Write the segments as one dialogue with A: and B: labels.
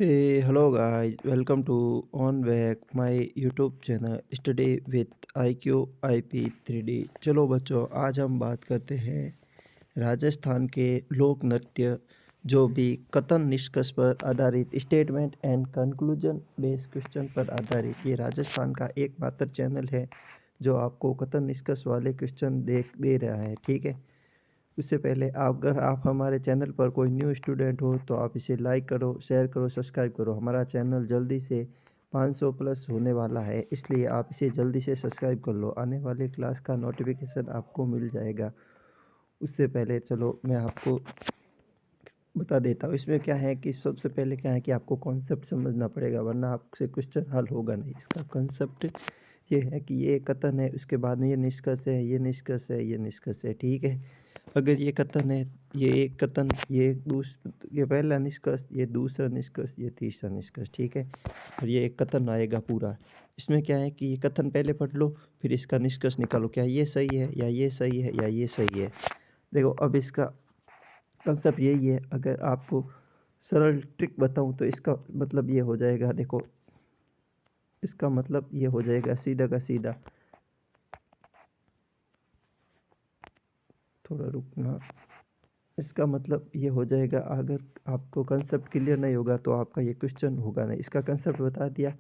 A: Hey, hello guys, welcome to on back my YouTube channel Study with IQ IP 3D। चलो बच्चों, आज हम बात करते हैं राजस्थान के लोक नृत्य जो भी कथन निष्कर्ष पर आधारित statement and conclusion based question पर आधारित ये राजस्थान का एकमात्र चैनल है जो आपको कथन निष्कर्ष वाले क्वेश्चन दे रहा है। ठीक है, उससे पहले अगर आप हमारे चैनल पर कोई न्यू स्टूडेंट हो तो आप इसे लाइक करो, शेयर करो, सब्सक्राइब करो। हमारा चैनल जल्दी से 500 प्लस होने वाला है, इसलिए आप इसे जल्दी से सब्सक्राइब कर लो। आने वाले क्लास का नोटिफिकेशन आपको मिल जाएगा। उससे पहले चलो मैं आपको बता देता हूँ इसमें क्या है कि सबसे पहले क्या है कि आपको कॉन्सेप्ट समझना पड़ेगा, वरना आपसे क्वेश्चन हल होगा नहीं। इसका कॉन्सेप्ट ये है कि ये कथन है, उसके बाद में ये निष्कर्ष है, ये निष्कर्ष है, ये निष्कर्ष है। ठीक है, अगर ये कथन है, ये एक कथन, ये पहला निष्कर्ष, ये दूसरा निष्कर्ष, ये तीसरा निष्कर्ष। ठीक है, और ये एक कथन आएगा पूरा। इसमें क्या है कि ये कथन पहले पढ़ लो, फिर इसका निष्कर्ष निकालो, क्या ये सही है या ये सही है या ये सही है। देखो, अब इसका कंसेप्ट यही है। अगर आपको सरल ट्रिक बताऊं तो इसका मतलब ये हो जाएगा। देखो, इसका मतलब ये हो जाएगा सीधा का सीधा। थोड़ा रुकना। इसका मतलब ये हो जाएगा, अगर आपको कंसेप्ट क्लियर नहीं होगा तो आपका ये क्वेश्चन होगा नहीं। इसका कंसेप्ट बता दिया,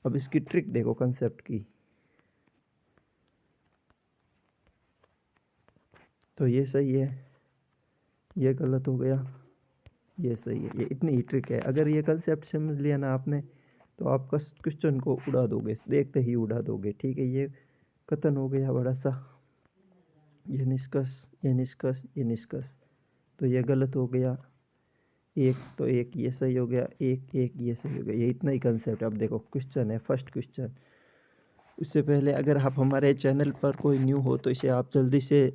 A: अब इसकी ट्रिक देखो कंसेप्ट की। तो ये सही है, ये गलत हो गया, ये सही है। ये इतनी ही ट्रिक है। अगर ये कंसेप्ट समझ लिया ना आपने तो आपका क्वेश्चन को उड़ा दोगे, देखते ही उड़ा दोगे। ठीक है, ये कथन हो गया बड़ा सा, ये निष्कर्ष, ये निष्कर्ष, ये निष्कर्ष। तो ये गलत हो गया, एक तो एक ये सही हो गया, एक एक ये सही हो गया। ये इतना ही कंसेप्ट। अब देखो क्वेश्चन है, फर्स्ट क्वेश्चन। उससे पहले अगर आप हमारे चैनल पर कोई न्यू हो तो इसे आप जल्दी से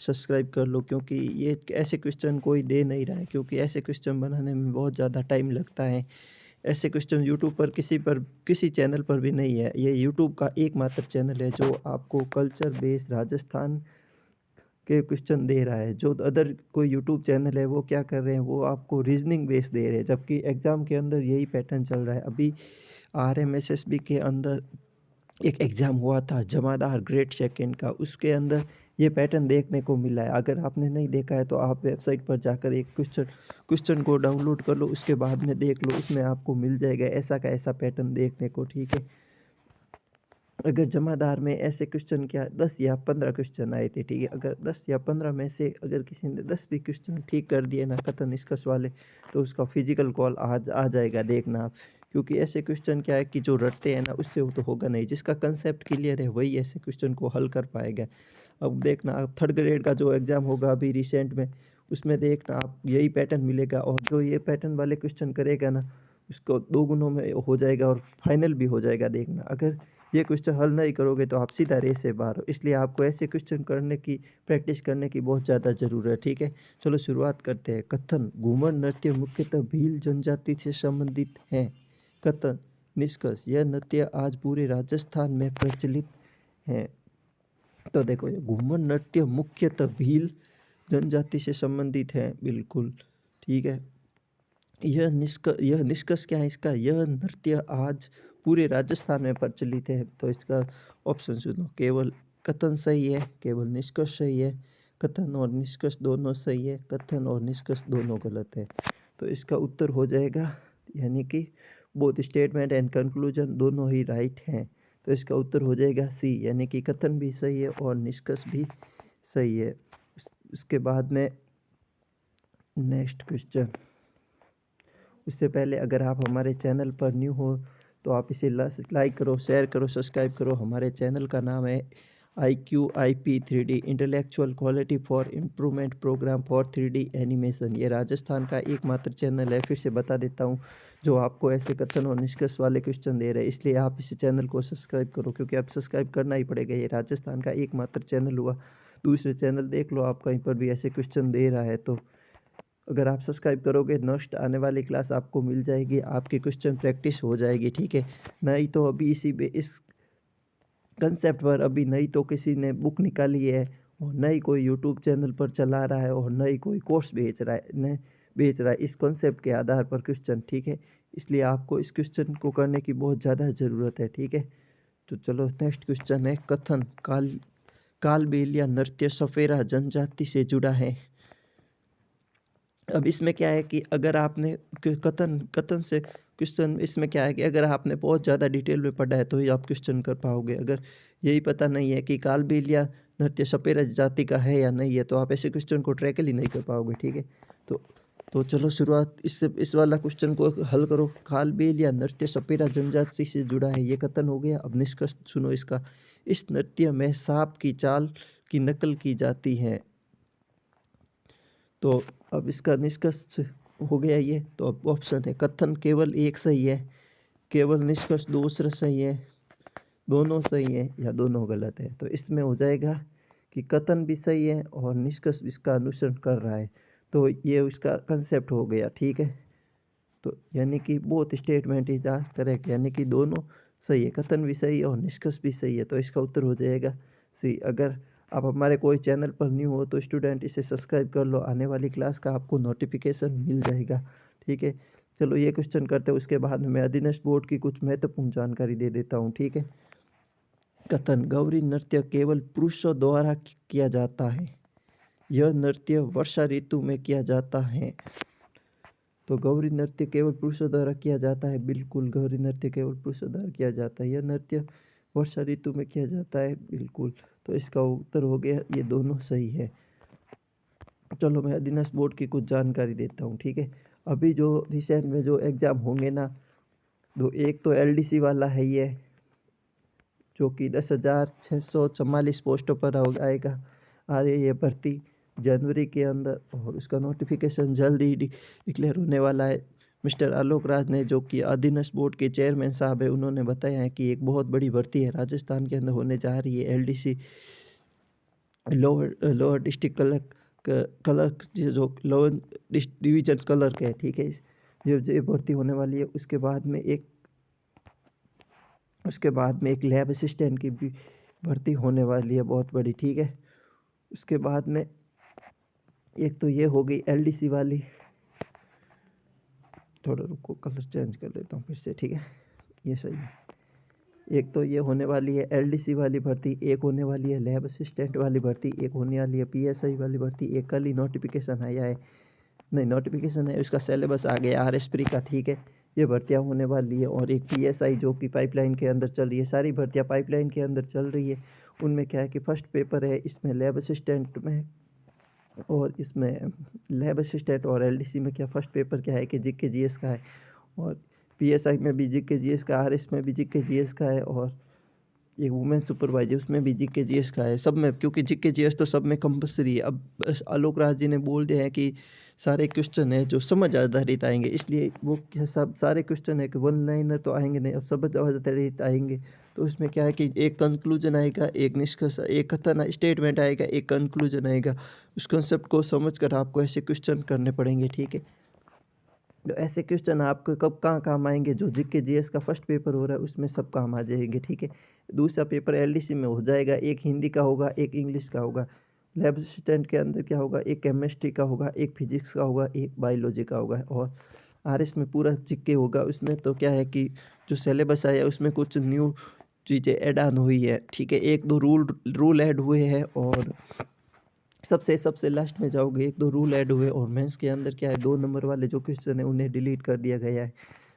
A: सब्सक्राइब कर लो, क्योंकि ये ऐसे क्वेश्चन कोई दे नहीं रहा है, क्योंकि ऐसे क्वेश्चन बनाने में बहुत ज़्यादा टाइम लगता है। ऐसे क्वेश्चन यूट्यूब पर किसी चैनल पर भी नहीं है। ये यूट्यूब का एकमात्र चैनल है जो आपको कल्चर बेस्ड राजस्थान के क्वेश्चन दे रहा है। जो अदर कोई यूट्यूब चैनल है वो क्या कर रहे हैं, वो आपको रीजनिंग बेस दे रहे हैं, जबकि एग्ज़ाम के अंदर यही पैटर्न चल रहा है। अभी RMSSB के अंदर एक एग्ज़ाम हुआ था जमादार ग्रेड सेकंड का, उसके अंदर ये पैटर्न देखने को मिला है। अगर आपने नहीं देखा है तो आप वेबसाइट पर जाकर एक क्वेश्चन को डाउनलोड कर लो, उसके बाद में देख लो, उसमें आपको मिल जाएगा ऐसा का ऐसा पैटर्न देखने को। ठीक है, अगर जमादार में ऐसे क्वेश्चन क्या 10 या 15 क्वेश्चन आए थे। ठीक है, अगर 10 या 15 में से अगर किसी ने 10 भी क्वेश्चन ठीक कर दिए ना कथन निष्कर्ष वाले, तो उसका फिजिकल कॉल आ जाएगा, देखना आप। क्योंकि ऐसे क्वेश्चन क्या है कि जो रटते हैं ना उससे वो तो होगा नहीं, जिसका कंसेप्ट क्लियर है वही ऐसे क्वेश्चन को हल कर पाएगा। अब देखना, आप थर्ड ग्रेड का जो एग्ज़ाम होगा अभी रिसेंट में, उसमें देखना आप यही पैटर्न मिलेगा, और जो ये पैटर्न वाले क्वेश्चन करेगा ना उसको 2 गुणों में हो जाएगा और फाइनल भी हो जाएगा। देखना, अगर ये क्वेश्चन हल नहीं करोगे तो आप सीधा रेस से बाहर हो, इसलिए आपको ऐसे क्वेश्चन करने की प्रैक्टिस करने की बहुत ज़्यादा ज़रूरत है। ठीक है, चलो शुरुआत करते हैं। कथन घूमर नृत्य मुख्यतः भील जनजाति से संबंधित है। कथन निष्कर्ष, यह नृत्य आज पूरे राजस्थान में प्रचलित है। तो देखो, ये घूमर नृत्य मुख्यतः भील जनजाति से संबंधित है, बिल्कुल ठीक है। यह निष्कर्ष क्या है इसका, यह नृत्य आज पूरे राजस्थान में प्रचलित है। तो इसका ऑप्शन सुनो, केवल कथन सही है, केवल निष्कर्ष सही है, कथन और निष्कर्ष दोनों सही है, कथन और निष्कर्ष दोनों गलत है। तो इसका उत्तर हो जाएगा, यानी कि बोथ स्टेटमेंट एंड कंक्लूजन दोनों ही राइट हैं। तो इसका उत्तर हो जाएगा सी, यानी कि कथन भी सही है और निष्कर्ष भी सही है। उसके बाद में नेक्स्ट क्वेश्चन। उससे पहले अगर आप हमारे चैनल पर न्यू हो तो आप इसे लाइक करो, शेयर करो, सब्सक्राइब करो। हमारे चैनल का नाम है IQIP 3D intellectual quality for improvement program for 3D animation. ये राजस्थान का एकमात्र चैनल है, फिर से बता देता हूँ, जो आपको ऐसे कथन और निष्कर्ष वाले क्वेश्चन दे रहे हैं। इसलिए आप इस चैनल को सब्सक्राइब करो, क्योंकि आप सब्सक्राइब करना ही पड़ेगा। ये राजस्थान का एकमात्र चैनल हुआ। दूसरे चैनल देख लो, आप कहीं पर भी ऐसे क्वेश्चन दे रहा है तो अगर आप सब्सक्राइब करोगे नेक्स्ट आने वाली क्लास आपको मिल जाएगी, आपकी क्वेश्चन प्रैक्टिस हो जाएगी। ठीक है, नहीं तो अभी इस कंसेप्ट पर अभी नहीं तो किसी ने बुक निकाली है, और नहीं कोई यूट्यूब चैनल पर चला रहा है, और नहीं कोई कोर्स भेज रहा है। न बेच रहा है, इस कॉन्सेप्ट के आधार पर क्वेश्चन, ठीक है। इसलिए आपको इस क्वेश्चन को करने की बहुत ज़्यादा ज़रूरत है, ठीक है। तो चलो नेक्स्ट क्वेश्चन है, कथन कालबेलिया नृत्य सफेरा जनजाति से जुड़ा है। अब इसमें क्या है कि अगर आपने कथन कथन से क्वेश्चन, इसमें क्या है कि अगर आपने बहुत ज़्यादा डिटेल में पढ़ा है तो ही आप क्वेश्चन कर पाओगे। अगर यही पता नहीं है कि कालबेलिया नृत्य सपेरा जाति का है या नहीं है, तो आप ऐसे क्वेश्चन को ट्रैकल ही नहीं कर पाओगे, ठीक है। तो चलो शुरुआत इससे, इस वाला क्वेश्चन को हल करो। कालबेलिया नृत्य सपेरा जनजाति से जुड़ा है, ये कथन हो गया। अब निष्कर्ष सुनो इसका। इस नृत्य में सांप की चाल की नकल की जाती है। तो अब इसका निष्कर्ष हो गया ये। तो अब ऑप्शन है, कथन केवल एक सही है, केवल निष्कर्ष दूसरा सही है, दोनों सही है या दोनों गलत है। तो इसमें हो जाएगा कि कथन भी सही है और निष्कर्ष इसका अनुसरण कर रहा है। तो ये उसका कंसेप्ट हो गया, ठीक है। तो यानी कि both statement is are correct, यानी कि दोनों सही है, कथन भी सही है और निष्कर्ष भी सही है। तो इसका उत्तर हो जाएगा सी। अगर आप हमारे कोई चैनल पर न्यू हो तो स्टूडेंट इसे सब्सक्राइब कर लो, आने वाली क्लास का आपको नोटिफिकेशन मिल जाएगा, ठीक है। चलो ये क्वेश्चन करते हैं, उसके बाद में मैं अधीनस्थ बोर्ड की कुछ महत्वपूर्ण जानकारी दे देता हूँ, ठीक है। कथन, गौरी नृत्य केवल पुरुषों द्वारा किया जाता है, यह नृत्य वर्षा ऋतु में किया जाता है। तो गौरी नृत्य केवल पुरुषों द्वारा किया जाता है, बिल्कुल गौरी नृत्य केवल पुरुषों द्वारा किया जाता है। यह नृत्य वर्षा ऋतु में किया जाता है, बिल्कुल। तो इसका उत्तर हो गया, ये दोनों सही है। चलो मैं अधीनस्थ बोर्ड की कुछ जानकारी देता हूँ, ठीक है। अभी जो रिसेंट में जो एग्ज़ाम होंगे ना, दो, एक तो एलडीसी वाला है ये, जो कि 10,644 पोस्टों पर आएगा। आ रही है भर्ती जनवरी के अंदर, और उसका नोटिफिकेशन जल्द ही डिक्लेयर होने वाला है। मिस्टर आलोक राज ने, जो कि अधीनस्थ बोर्ड के चेयरमैन साहब है, उन्होंने बताया है कि एक बहुत बड़ी भर्ती है राजस्थान के अंदर होने जा रही है, एलडीसी लोअर डिस्ट्रिक्ट क्लर्क जो लोअर डिवीजन क्लर्क है, ठीक है। ये भर्ती होने वाली है। उसके बाद में एक लैब असिस्टेंट की भी भर्ती होने वाली है, बहुत बड़ी, ठीक है। उसके बाद में एक तो ये हो गई एलडीसी वाली, थोड़ा रुको कलर चेंज कर लेता हूँ फिर से, ठीक है, ये सही है। एक तो ये होने वाली है एलडीसी वाली भर्ती, एक होने वाली है लैब असिस्टेंट वाली भर्ती, एक होने वाली है पीएसआई वाली भर्ती। एक कल ही नोटिफिकेशन आया है, नहीं नोटिफिकेशन है, उसका सिलेबस आ गया आरएसप्री का, ठीक है। ये भर्तियाँ होने वाली है। और एक पीएसआई जो कि पाइपलाइन के अंदर चल रही है, सारी भर्तियाँ पाइपलाइन के अंदर चल रही है। उनमें क्या है कि फर्स्ट पेपर है इसमें लैब असिस्टेंट में, और इसमें लैब असिस्टेंट और एलडीसी में क्या फर्स्ट पेपर क्या है कि जीके जीएस का है, और पीएसआई में भी जीके जीएस का, आरएस में भी जीके जीएस का है, और एक वुमेन सुपरवाइजर उसमें भी जीके जीएस का है, सब में, क्योंकि जीके जीएस तो सब में कंपलसरी है। अब आलोक राज जी ने बोल दिया है कि सारे क्वेश्चन है जो समझ आधारित आएंगे, इसलिए वो सब सारे क्वेश्चन है कि वन लाइनर तो आएंगे नहीं, अब समझ आधारित आएंगे। तो उसमें क्या है कि एक कंक्लूजन आएगा, एक निष्कर्ष, एक कथन स्टेटमेंट आएगा, एक कंक्लूजन आएगा। उस कंसेप्ट को समझ कर आपको ऐसे क्वेश्चन करने पड़ेंगे, ठीक है। तो ऐसे क्वेश्चन आपको कब कहाँ काम आएंगे, जो जीके जीएस का फर्स्ट पेपर हो रहा है उसमें सब काम आ जाएंगे, ठीक है। दूसरा पेपर एलडीसी में हो जाएगा, एक हिंदी का होगा, एक इंग्लिश का होगा। लैब असिस्टेंट के अंदर क्या होगा, एक केमिस्ट्री का होगा, एक फिजिक्स का होगा, एक बायोलॉजी का होगा। और आरएस में पूरा जीके होगा। उसमें तो क्या है कि जो सिलेबस आया उसमें कुछ न्यू चीज़ें ऐड ऑन हुई है, ठीक है। एक दो रूल ऐड हुए हैं, और सबसे लास्ट में जाओगे, एक दो रूल ऐड हुए। और मेंस के अंदर क्या है, 2 नंबर वाले जो क्वेश्चन है उन्हें डिलीट कर दिया गया है,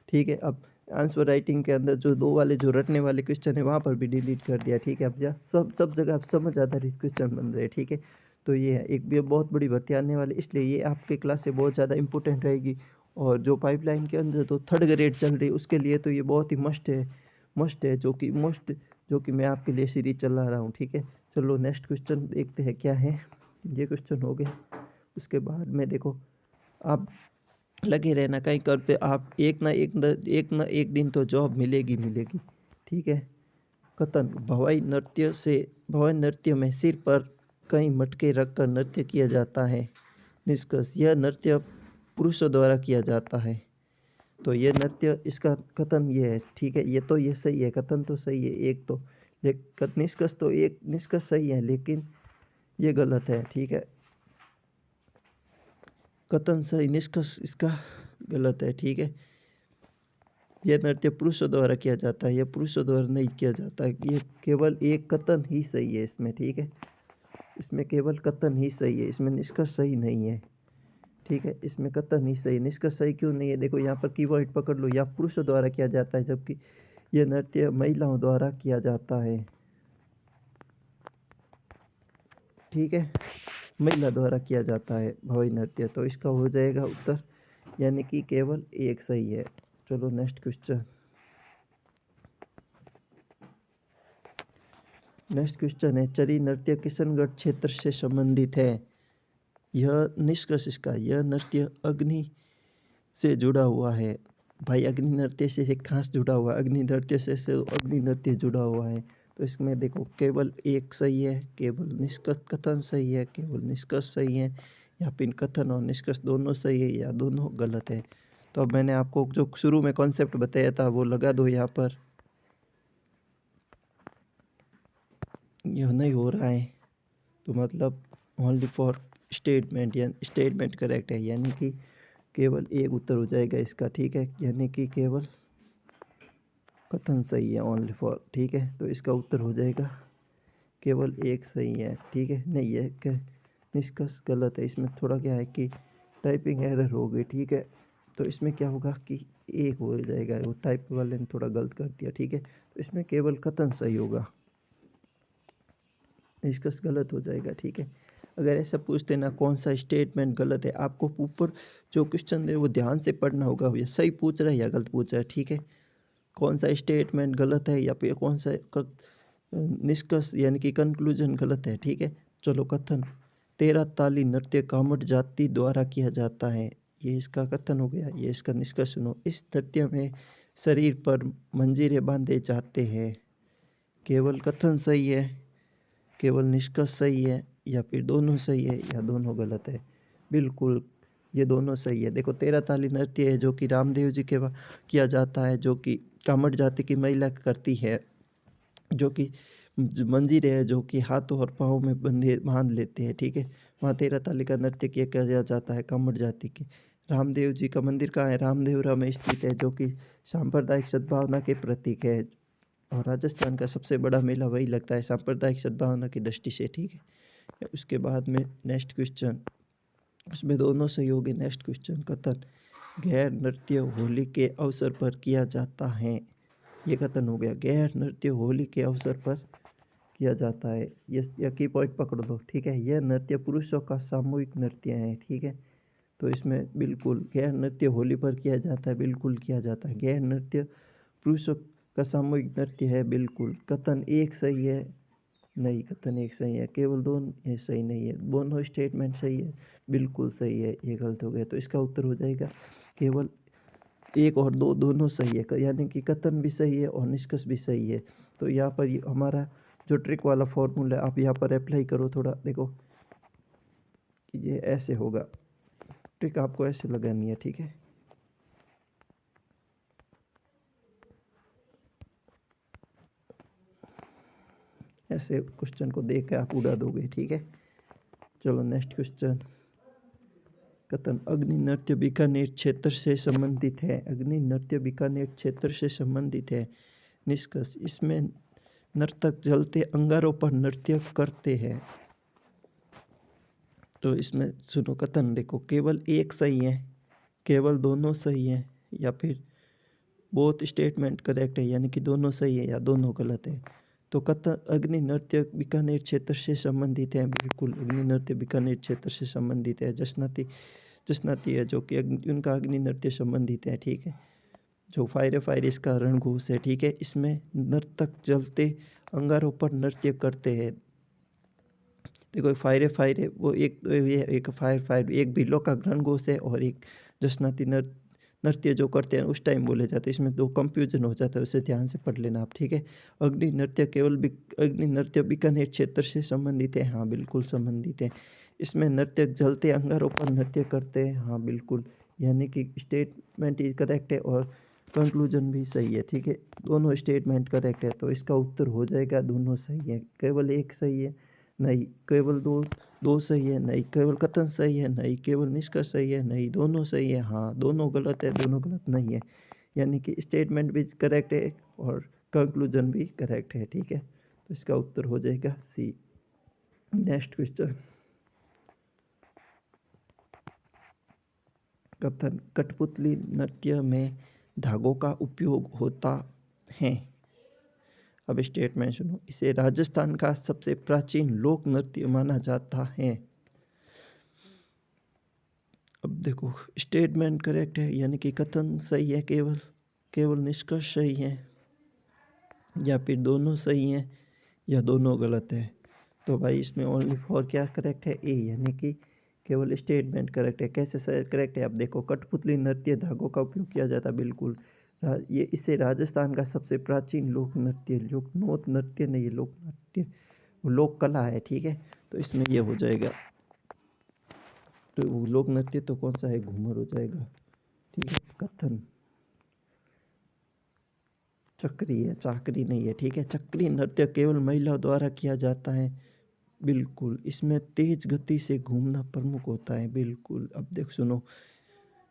A: ठीक है। अब आंसर राइटिंग के अंदर जो 2 वाले जो रटने वाले क्वेश्चन है वहाँ पर भी डिलीट कर दिया, ठीक है। अब जा सब जगह आप समझ आधारित क्वेश्चन बन रहे हैं, ठीक है। तो ये है एक भी बहुत बड़ी भर्ती आने वाली, इसलिए ये आपके क्लास से बहुत ज़्यादा इंपॉर्टेंट रहेगी। और जो पाइपलाइन के अंदर तो 3rd ग्रेड चल रही है उसके लिए तो ये बहुत ही मस्ट है, जो कि मैं आपके लिए सीरीज चला रहा हूँ, ठीक है। चलो नेक्स्ट क्वेश्चन देखते हैं क्या है। ये क्वेश्चन हो गया। उसके बाद में देखो, आप लगे रहना कहीं कर पे, आप एक ना एक दिन तो जॉब मिलेगी, ठीक है। कथन, भवाई नृत्य में सिर पर कई मटके रखकर नृत्य किया जाता है। निष्कर्ष, यह नृत्य पुरुषों द्वारा किया जाता है। तो ये नृत्य, इसका कथन ये है, ठीक है। ये सही है, कथन तो सही है एक तो, निष्कर्ष सही है, लेकिन ये गलत है, ठीक है। कथन सही, निष्कर्ष इसका गलत है। ठीक है, यह नृत्य पुरुषों द्वारा किया जाता है, यह पुरुषों द्वारा नहीं किया जाता है। ये केवल एक कथन ही सही है इसमें। ठीक है, इसमें केवल कथन ही सही है, इसमें निष्कर्ष सही नहीं है। ठीक है, इसमें कथन ही सही, निष्कर्ष सही क्यों नहीं है? देखो यहाँ पर कीवर्ड पकड़ लो, यहाँ पुरुषों द्वारा किया जाता है जबकि यह नृत्य महिलाओं द्वारा किया जाता है। ठीक है, महिला द्वारा किया जाता है भवई नृत्य, तो इसका हो जाएगा उत्तर, यानी कि केवल एक सही है। चलो नेक्स्ट क्वेश्चन। नेक्स्ट क्वेश्चन है, चरी नृत्य किशनगढ़ क्षेत्र से संबंधित है। यह निष्कर्ष इसका, यह नृत्य अग्नि से जुड़ा हुआ है। भाई अग्नि नृत्य से खास जुड़ा हुआ है, अग्नि नृत्य से अग्नि नृत्य जुड़ा हुआ है। तो इसमें देखो केवल एक सही है, केवल निष्कर्ष कथन सही है, केवल निष्कर्ष सही है, या फिर कथन और निष्कर्ष दोनों सही है या दोनों गलत है। तो अब मैंने आपको जो शुरू में कॉन्सेप्ट बताया था वो लगा दो यहाँ पर। यह नहीं हो रहा है तो मतलब ओनली फॉर स्टेटमेंट, या स्टेटमेंट करेक्ट है, यानी कि केवल एक उत्तर हो जाएगा इसका। ठीक है, यानी कि केवल कथन सही है ओनली फॉर। ठीक है, तो इसका उत्तर हो जाएगा केवल एक सही है। ठीक है, नहीं है निष्कर्ष गलत है। इसमें थोड़ा क्या है कि टाइपिंग एरर हो गई। ठीक है, तो इसमें क्या होगा कि एक हो जाएगा, वो टाइप वाले ने थोड़ा गलत कर दिया। ठीक है, तो इसमें केवल कथन सही होगा, निष्कर्ष गलत हो जाएगा। ठीक है, अगर ऐसा पूछते ना कौन सा स्टेटमेंट गलत है, आपको ऊपर जो क्वेश्चन है वो ध्यान से पढ़ना होगा, ये सही पूछ रहा है या गलत पूछ रहा है। ठीक है, कौन सा स्टेटमेंट गलत है या फिर कौन सा निष्कर्ष यानी कि कंक्लूजन गलत है। ठीक है, चलो कथन, 13 ताली नृत्य कामट जाति द्वारा किया जाता है, ये इसका कथन हो गया। ये इसका निष्कर्ष सुनो, इस नृत्य में शरीर पर मंजीरे बांधे जाते हैं। केवल कथन सही है, केवल निष्कर्ष सही है, या फिर दोनों सही है या दोनों गलत है। बिल्कुल ये दोनों सही है। देखो 13 ताली नृत्य है जो कि रामदेव जी के किया जाता है, जो कि कामट जाति की महिला करती है, जो कि मंजीरे है जो कि हाथों और पाँव में बांध लेते हैं। ठीक है, वहाँ 13 ताली का नृत्य किया जाता है कामट जाति के। रामदेव जी का मंदिर कहाँ है? रामदेवरा में स्थित है, जो कि सांप्रदायिक सद्भावना के प्रतीक है। और राजस्थान का सबसे बड़ा मेला वही लगता है सांप्रदायिक सद्भावना की दृष्टि से। ठीक है, उसके बाद में नेक्स्ट क्वेश्चन, उसमें दोनों सही होगी। नेक्स्ट क्वेश्चन, कथन, गैर नृत्य होली के अवसर पर किया जाता है, ये कथन हो गया। गैर नृत्य होली के अवसर पर किया जाता है, ये की पॉइंट पकड़ लो। ठीक है, यह नृत्य पुरुषों का सामूहिक नृत्य है। ठीक है, तो इसमें बिल्कुल गैर नृत्य होली पर किया जाता है, बिल्कुल किया जाता है। गैर नृत्य पुरुषों का सामूहिक नृत्य है, बिल्कुल। कथन एक सही है, नहीं कथन एक सही है, केवल दोनों ये सही नहीं है। दोनों स्टेटमेंट सही है, बिल्कुल सही है, ये गलत हो गया। तो इसका उत्तर हो जाएगा केवल एक और दो दोनों सही है, यानी कि कथन भी सही है और निष्कर्ष भी सही है। तो यहाँ पर हमारा जो ट्रिक वाला फॉर्मूला आप यहाँ पर अप्लाई करो, थोड़ा देखो कि ये ऐसे होगा। ट्रिक आपको ऐसे लगानी है। ठीक है, ऐसे क्वेश्चन को देख के आप उड़ा दोगे। ठीक है, चलो नेक्स्ट क्वेश्चन, कथन, अग्नि नृत्य बीकानेर क्षेत्र से संबंधित है। अग्नि नृत्य बीकानेर क्षेत्र से संबंधित है। निष्कर्ष, इसमें नर्तक जलते अंगारों पर नृत्य करते हैं। तो इसमें सुनो कथन, देखो केवल एक सही है, केवल दोनों सही है, या फिर बोथ स्टेटमेंट करेक्ट है, यानी कि दोनों सही है या दोनों गलत है। तो कथन, अग्नि नृत्य बीकानेर क्षेत्र से संबंधित है, बिल्कुल अग्नि नृत्य बीकानेर क्षेत्र से संबंधित है। जसनाती है जो कि उनका अग्नि नृत्य संबंधित है। ठीक है, जो फायर इसका रणघोष है। ठीक है, इसमें नर्तक जलते अंगारों पर नृत्य करते हैं। देखो फायर है वो एक फायर एक बिल्लो का रणघोष है, और एक जसनाती नृत्य जो करते हैं उस टाइम बोले जाते हैं। इसमें दो कंफ्यूजन हो जाता है, उसे ध्यान से पढ़ लेना आप। ठीक है, अग्नि नृत्य अग्नि नृत्य बीकानेर क्षेत्र से संबंधित है, हाँ बिल्कुल संबंधित है। इसमें नर्तक जलते अंगारों पर नृत्य करते हैं, हाँ बिल्कुल, यानी कि स्टेटमेंट करेक्ट है और कंक्लूजन भी सही है। ठीक है, दोनों स्टेटमेंट करेक्ट है, तो इसका उत्तर हो जाएगा दोनों सही है, केवल एक सही है, नहीं, केवल दो दो सही है, नहीं केवल कथन सही है, नहीं केवल निष्कर्ष सही है, नहीं दोनों सही है, हाँ दोनों गलत है, दोनों गलत नहीं है। यानी कि स्टेटमेंट भी करेक्ट है और कंक्लूजन भी करेक्ट है, ठीक है। तो इसका उत्तर हो जाएगा सी। Next question. कथन, कठपुतली नृत्य में धागों का उपयोग होता है। अब स्टेटमेंट सुनो, इसे राजस्थान का सबसे प्राचीन लोक नृत्य माना जाता है। अब देखो, स्टेटमेंट करेक्ट है यानी कि कथन सही है, केवल केवल निष्कर्ष सही है, या फिर दोनों सही हैं, या दोनों गलत है। तो भाई इसमें ओनली फॉर क्या करेक्ट है, ए, यानी कि केवल स्टेटमेंट करेक्ट है। कैसे सर करेक्ट है, अब देखो, कठपुतली नृत्य धागों का उपयोग किया जाता, बिल्कुल। ये इसे राजस्थान का सबसे प्राचीन लोक नृत्य, लोक नृत्य नहीं, लोक नृत्य लोक कला है, ठीक है। तो इसमें ये हो जाएगा, तो लोक नृत्य तो कौन सा है, घूमर हो जाएगा, ठीक है। कथन चक्री है, चाकरी नहीं है, ठीक है। चक्री नृत्य केवल महिलाओं द्वारा किया जाता है, बिल्कुल। इसमें तेज गति से घूमना प्रमुख होता है, बिल्कुल। अब देख सुनो,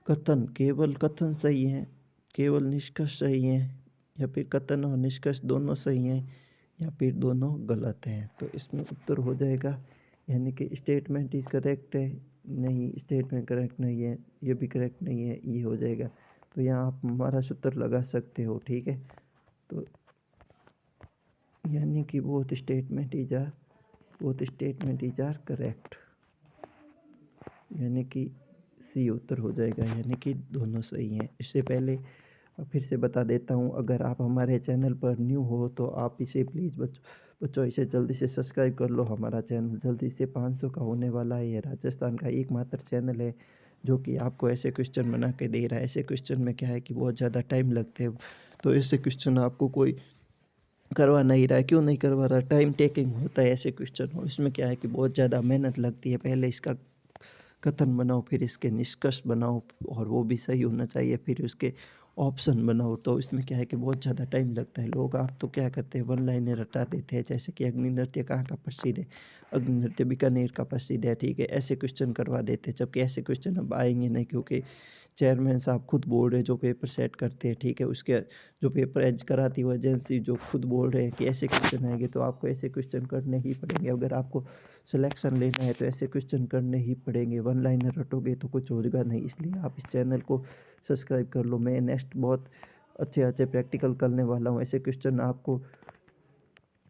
A: कथन, केवल कथन सही है, केवल निष्कर्ष सही है, या फिर कथन और निष्कर्ष दोनों सही हैं, या फिर दोनों गलत हैं। तो इसमें उत्तर हो जाएगा, यानी कि स्टेटमेंट इज करेक्ट है, नहीं स्टेटमेंट करेक्ट नहीं है, ये भी करेक्ट नहीं है, ये हो जाएगा। तो यहाँ आप हमारा सूत्र लगा सकते हो, ठीक है। तो यानी कि both statement is are correct, यानी कि सी उत्तर हो जाएगा, यानी कि दोनों सही हैं। इससे पहले फिर से बता देता हूँ, अगर आप हमारे चैनल पर न्यू हो तो आप इसे प्लीज़ बच्चों इसे जल्दी से सब्सक्राइब कर लो। हमारा चैनल जल्दी से 500 का होने वाला है। ये राजस्थान का एकमात्र चैनल है जो कि आपको ऐसे क्वेश्चन बना के दे रहा है। ऐसे क्वेश्चन में क्या है कि बहुत ज़्यादा टाइम लगते हैं, तो ऐसे क्वेश्चन आपको कोई करवा नहीं रहा है। क्यों नहीं करवा रहा, टाइम टेकिंग होता है ऐसे क्वेश्चन, और इसमें क्या है कि बहुत ज़्यादा मेहनत लगती है। पहले इसका कथन बनाओ, फिर इसके निष्कर्ष बनाओ, और वो भी सही होना चाहिए, फिर उसके ऑप्शन बनाओ। तो इसमें क्या है कि बहुत ज़्यादा टाइम लगता है। लोग आप तो क्या करते हैं, वन लाइनें रटा देते हैं, जैसे कि अग्नि नृत्य कहाँ का प्रसिद्ध है, अग्नि नृत्य बीकानेर का प्रसिद्ध है, ठीक है। ऐसे क्वेश्चन करवा देते हैं, जबकि ऐसे क्वेश्चन अब आएंगे नहीं, क्योंकि चेयरमैन साहब खुद बोल रहे, जो पेपर सेट करते हैं, ठीक है, उसके जो पेपर एज कराती है वो एजेंसी जो खुद बोल रहे हैं कि ऐसे क्वेश्चन आएंगे, तो आपको ऐसे क्वेश्चन करने ही पड़ेंगे। अगर आपको सिलेक्शन लेना है तो ऐसे क्वेश्चन करने ही पड़ेंगे। वन लाइनर रटोगे तो कुछ होगा नहीं, इसलिए आप इस चैनल को सब्सक्राइब कर लो। मैं नेक्स्ट बहुत अच्छे अच्छे प्रैक्टिकल करने वाला हूँ। ऐसे क्वेश्चन आपको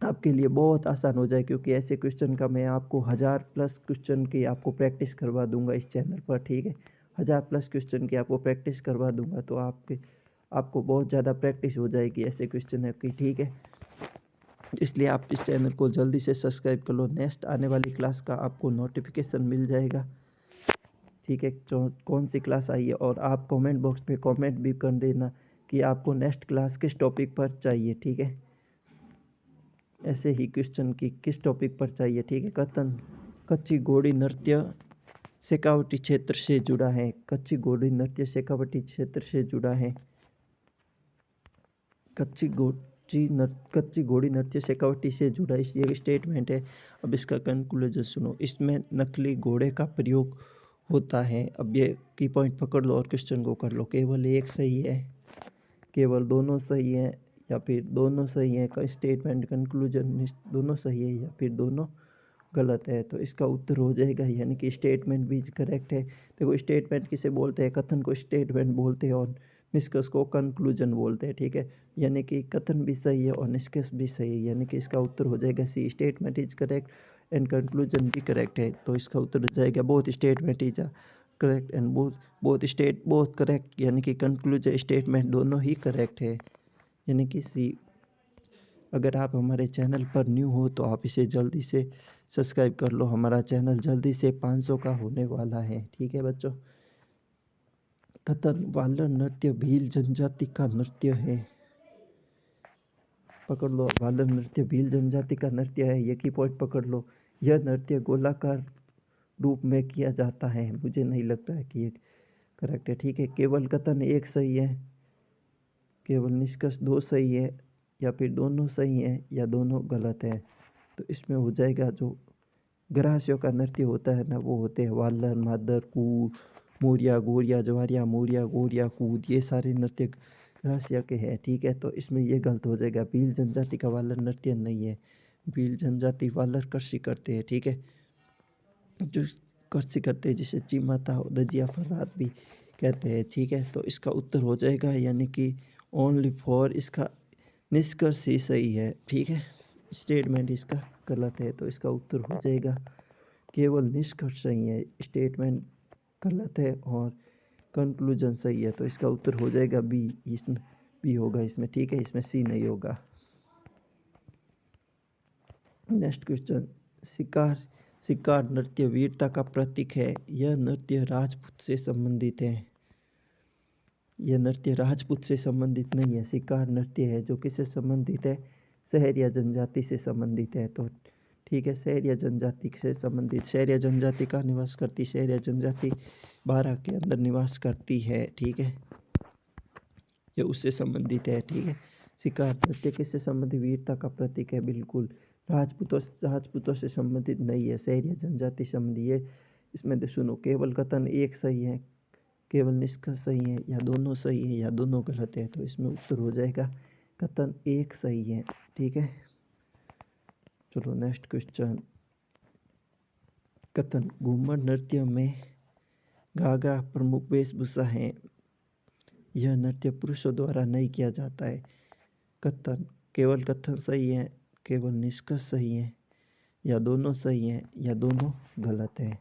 A: आपके लिए बहुत आसान हो जाए, क्योंकि ऐसे क्वेश्चन का मैं आपको 1000+ क्वेश्चन की आपको प्रैक्टिस करवा दूंगा इस चैनल पर, ठीक है। 1000+ क्वेश्चन की आपको प्रैक्टिस करवा दूंगा, तो आपको बहुत ज़्यादा प्रैक्टिस हो जाएगी ऐसे क्वेश्चन की, ठीक है। इसलिए आप इस चैनल को जल्दी से सब्सक्राइब कर लो। नेक्स्ट आने वाली क्लास का आपको नोटिफिकेशन मिल जाएगा, ठीक है, कौन सी क्लास आई है। और आप कमेंट बॉक्स पे कमेंट भी कर देना कि आपको नेक्स्ट क्लास किस टॉपिक पर चाहिए, ठीक है। ऐसे ही क्वेश्चन की किस टॉपिक पर चाहिए, ठीक है। कथन, कच्ची घोड़ी नृत्य शेखावटी क्षेत्र से जुड़ा है। कच्ची घोड़ी नृत्य शेखावटी क्षेत्र से जुड़ा है। कच्ची घोड़ी नृत्य शेखावटी से जुड़ा, ये स्टेटमेंट है। अब इसका कंक्लूजन सुनो, इसमें नकली घोड़े का प्रयोग होता है। अब ये की पॉइंट पकड़ लो और क्वेश्चन को कर लो। केवल एक सही है, केवल दोनों सही है, या फिर दोनों सही है। स्टेटमेंट कंक्लूजन दोनों सही है, या फिर दोनों गलत है। तो इसका उत्तर हो जाएगा, यानी कि स्टेटमेंट भी करेक्ट है। देखो, स्टेटमेंट किसे बोलते हैं, कथन को स्टेटमेंट बोलते हैं, और निष्कर्ष को कंक्लूजन बोलते हैं, ठीक है। यानी कि कथन भी सही है और निष्कर्ष भी सही है, यानी कि इसका उत्तर हो जाएगा C, statement is correct and conclusion भी करेक्ट है। तो इसका उत्तर हो जाएगा both statement is correct and both correct, यानी कि कंक्लूजन स्टेटमेंट दोनों ही करेक्ट है, यानी कि सी। अगर आप हमारे चैनल पर न्यू हो तो आप इसे जल्दी से सब्सक्राइब कर लो। हमारा चैनल जल्दी से 500 का होने वाला है, ठीक है बच्चों। कथन, वालर नृत्य भील जनजाति का नृत्य है। पकड़ लो, वालर नृत्य भील जनजाति का नृत्य है, ये की पॉइंट पकड़ लो। यह नृत्य गोलाकार रूप में किया जाता है। मुझे नहीं लगता है कि ये करेक्ट है, ठीक है। केवल कथन एक सही है, केवल निष्कर्ष दो सही है, या फिर दोनों सही है, या दोनों गलत है। तो इसमें हो जाएगा जो ग्रासियों का नृत्य होता है ना, वो होते हैं वालर, मादर, कू, मोरिया, गोरिया, जवारिया, मोरिया, गोरिया, कूद, ये सारे नृत्य ग्रासिया के हैं। ठीक है, तो इसमें ये गलत हो जाएगा। भील जनजाति का वालर नृत्य नहीं है। भील जनजाति वालर कृषि करते हैं। ठीक है, जो कृषि करते हैं जिसे चिमाता दजिया फर्रात भी कहते हैं। ठीक है, तो इसका उत्तर हो जाएगा यानी कि ओनली फॉर, इसका निष्कर्ष ही सही है। ठीक है, स्टेटमेंट इसका गलत है, तो इसका उत्तर हो जाएगा केवल निष्कर्ष सही है, स्टेटमेंट गलत है और कंक्लूजन सही है। तो इसका उत्तर हो जाएगा बी, इसमें बी होगा इसमें। ठीक है, इसमें सी नहीं होगा। नेक्स्ट क्वेश्चन, शिकार शिकार नृत्य वीरता का प्रतीक है। यह नृत्य राजपूत से संबंधित है। यह नृत्य राजपूत से संबंधित नहीं है। शिकार नृत्य है जो किससे संबंधित है, शहरिया जनजाति से संबंधित है। तो ठीक है, शहरिया जनजाति से संबंधित, शहरिया जनजाति का निवास करती, शहरिया जनजाति बारह के अंदर निवास करती है। ठीक है, ये उससे संबंधित है। ठीक है, शिकार नृत्य किससे संबंधित, वीरता का प्रतीक है। बिल्कुल, राजपूतों से संबंधित नहीं है, शहरिया जनजाति संबंधी है। इसमें सुनो, केवल कथन एक सही है, केवल निष्कर्ष सही है, या दोनों सही है, या दोनों गलत है। तो इसमें उत्तर हो जाएगा कथन एक सही है। ठीक है, चलो नेक्स्ट क्वेश्चन, कथन घूमर नृत्य में घाघरा प्रमुख वेशभूषा है। यह नृत्य पुरुषों द्वारा नहीं किया जाता है। कथन, केवल कथन सही है, केवल निष्कर्ष सही है, या दोनों सही है, या दोनों गलत है।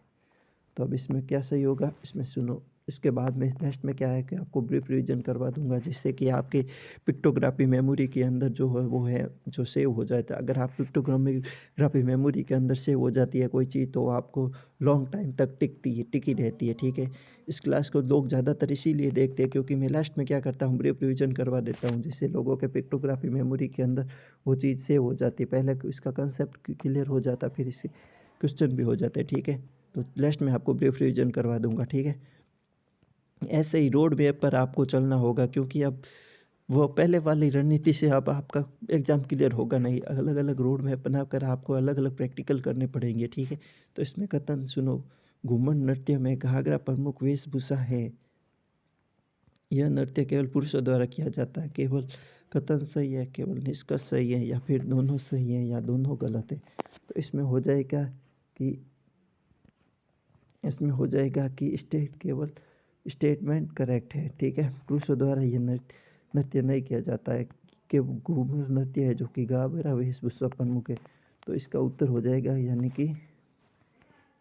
A: तो अब इसमें क्या सही होगा, इसमें सुनो, इसके बाद में नेक्स्ट में क्या है कि आपको ब्रीफ रिवीजन करवा दूंगा, जिससे कि आपके पिक्टोग्राफी मेमोरी के अंदर जो है वो है जो सेव हो जाता है। अगर आप पिक्टोग्राफी मेमोरी के अंदर सेव हो जाती है कोई चीज़, तो आपको लॉन्ग टाइम तक टिकी रहती है। ठीक है, इस क्लास को लोग ज़्यादातर इसीलिए देखते हैं क्योंकि मैं लास्ट में क्या करता हूँ, ब्रीफ रिवीजन करवा देता हूँ, जिससे लोगों के पिक्टोग्राफी मेमोरी के अंदर वो चीज़ सेव हो जाती है। पहले इसका कंसेप्ट क्लियर हो जाता, फिर इससे क्वेश्चन भी हो जाते हैं। ठीक है, तो लास्ट में आपको ब्रीफ रिवीजन करवा दूंगा। ठीक है, ऐसे ही रोड मैप पर आपको चलना होगा, क्योंकि अब वो पहले वाली रणनीति से अब आपका एग्ज़ाम क्लियर होगा नहीं। अलग अलग रोड मैप बनाकर आपको अलग अलग प्रैक्टिकल करने पड़ेंगे। ठीक है, तो इसमें कथन सुनो, घूमर नृत्य में घाघरा प्रमुख वेशभूषा है। यह नृत्य केवल पुरुषों द्वारा किया जाता है। केवल कथन सही है, केवल निष्कर्ष सही है, या फिर दोनों सही है, या दोनों गलत है। तो इसमें हो जाएगा कि केवल स्टेटमेंट करेक्ट है। ठीक है, पुरुषों द्वारा ये नृत्य नहीं किया जाता है, कि घूमर नृत्य है जो कि घाघरा वेशभूषा प्रमुख है। तो इसका उत्तर हो जाएगा यानी कि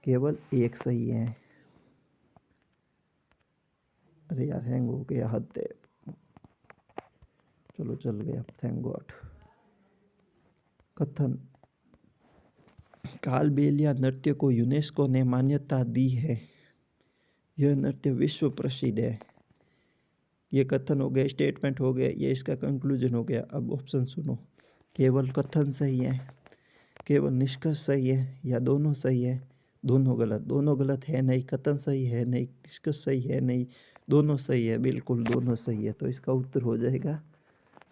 A: केवल एक सही है। अरे यार, हैंग हो गया, हद है। चलो चल गया, थैंक गॉड। कथन, कालबेलिया नृत्य को यूनेस्को ने मान्यता दी है। यह नृत्य विश्व प्रसिद्ध है। ये कथन हो गया, स्टेटमेंट हो गया, ये इसका कंक्लूजन हो गया। अब ऑप्शन सुनो, केवल कथन सही है, केवल निष्कर्ष सही है, या दोनों सही है, दोनों गलत। दोनों गलत है नहीं, कथन सही है नहीं, निष्कर्ष सही है नहीं, दोनों सही है। बिल्कुल दोनों सही है। तो इसका उत्तर हो जाएगा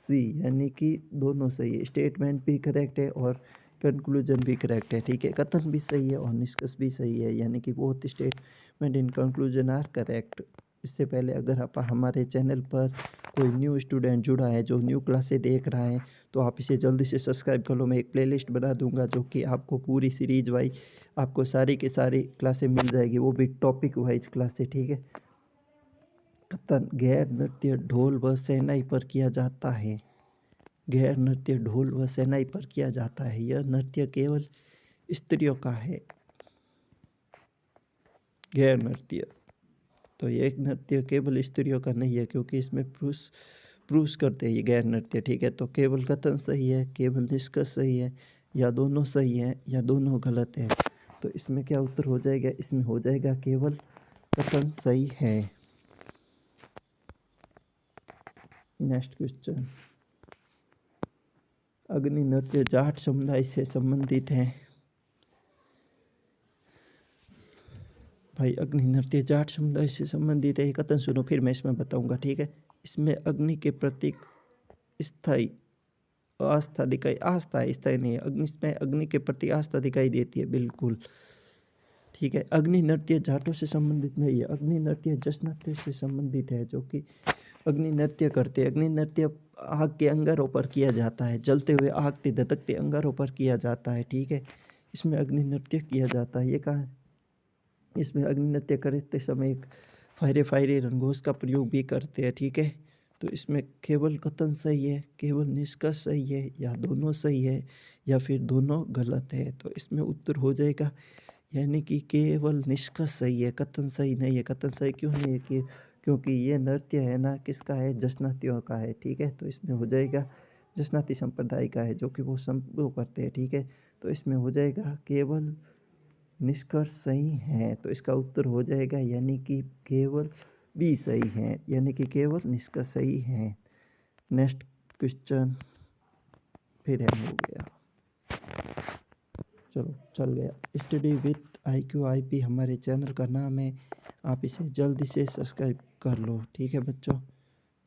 A: सी, यानी कि दोनों सही है। स्टेटमेंट भी करेक्ट है और कंक्लूजन भी करेक्ट है। ठीक है, कथन भी सही है और निष्कर्ष भी सही है, यानी कि both statement in conclusion are correct. इससे पहले अगर आप हमारे चैनल पर कोई न्यू स्टूडेंट जुड़ा है जो न्यू क्लासेस देख रहा है, तो आप इसे जल्दी से सब्सक्राइब कर लो। मैं एक प्लेलिस्ट बना दूंगा जो कि आपको पूरी सीरीज वाइज आपको सारी की सारी क्लासें मिल जाएगी, वो भी टॉपिक वाइज क्लासें। ठीक है, कथन, गैर नृत्य ढोल व शहनाई पर किया जाता है। गैर नृत्य ढोल व शहनाई पर किया जाता है। यह नृत्य केवल स्त्रियों का है। गैर नृत्य, तो ये एक नृत्य केवल स्त्रियों का नहीं है, क्योंकि इसमें पुरुष पुरुष करते हैं ये गैर नृत्य। ठीक है, तो केवल कथन सही है, केवल निष्कर्ष सही है, या दोनों सही है, या दोनों गलत है। तो इसमें क्या उत्तर हो जाएगा, इसमें हो जाएगा केवल कथन सही है। नेक्स्ट क्वेश्चन, अग्नि नृत्य जाट समुदाय से संबंधित है। भाई, अग्नि नृत्य जाट समुदाय से संबंधित है, कथन सुनो फिर मैं इसमें बताऊंगा। ठीक है, इसमें अग्नि के प्रतीक स्थायी आस्था दिखाई, आस्था है, स्थायी नहीं है। अग्नि में अग्नि के प्रति आस्था दिखाई देती है, बिल्कुल ठीक है। अग्नि नृत्य जाटों से संबंधित नहीं है, अग्नि नृत्य जसनात्य से संबंधित है, जो कि अग्नि नृत्य करते हैं। अग्नि नृत्य आग के अंगारों पर किया जाता है, जलते हुए आग के धधकते अंगारों पर किया जाता है, ठीक है। इसमें अग्नि नृत्य किया जाता है। ये कहाँ, इसमें अग्नि नृत्य करते समय एक फायरे रंगोस का प्रयोग भी करते हैं, ठीक है। तो इसमें केवल कथन सही है, केवल निष्कर्ष सही है, या दोनों सही है, या फिर दोनों गलत है। तो इसमें उत्तर हो जाएगा यानी कि केवल निष्कर्ष सही है, कथन सही नहीं है। कथन सही क्यों नहीं है कि क्योंकि ये नृत्य है ना किसका है, जसनातियों का है, ठीक है। तो इसमें हो जाएगा जसनाती संप्रदाय का है, जो कि वो करते हैं, ठीक है। तो इसमें हो जाएगा केवल निष्कर्ष सही है, तो इसका उत्तर हो जाएगा यानी कि केवल बी सही है, यानी कि केवल निष्कर्ष सही है। नेक्स्ट क्वेश्चन फिर है हो गया, चलो चल गया। स्टडी विथ IQIP हमारे चैनल का नाम है, आप इसे जल्दी से सब्सक्राइब कर लो, ठीक है बच्चों।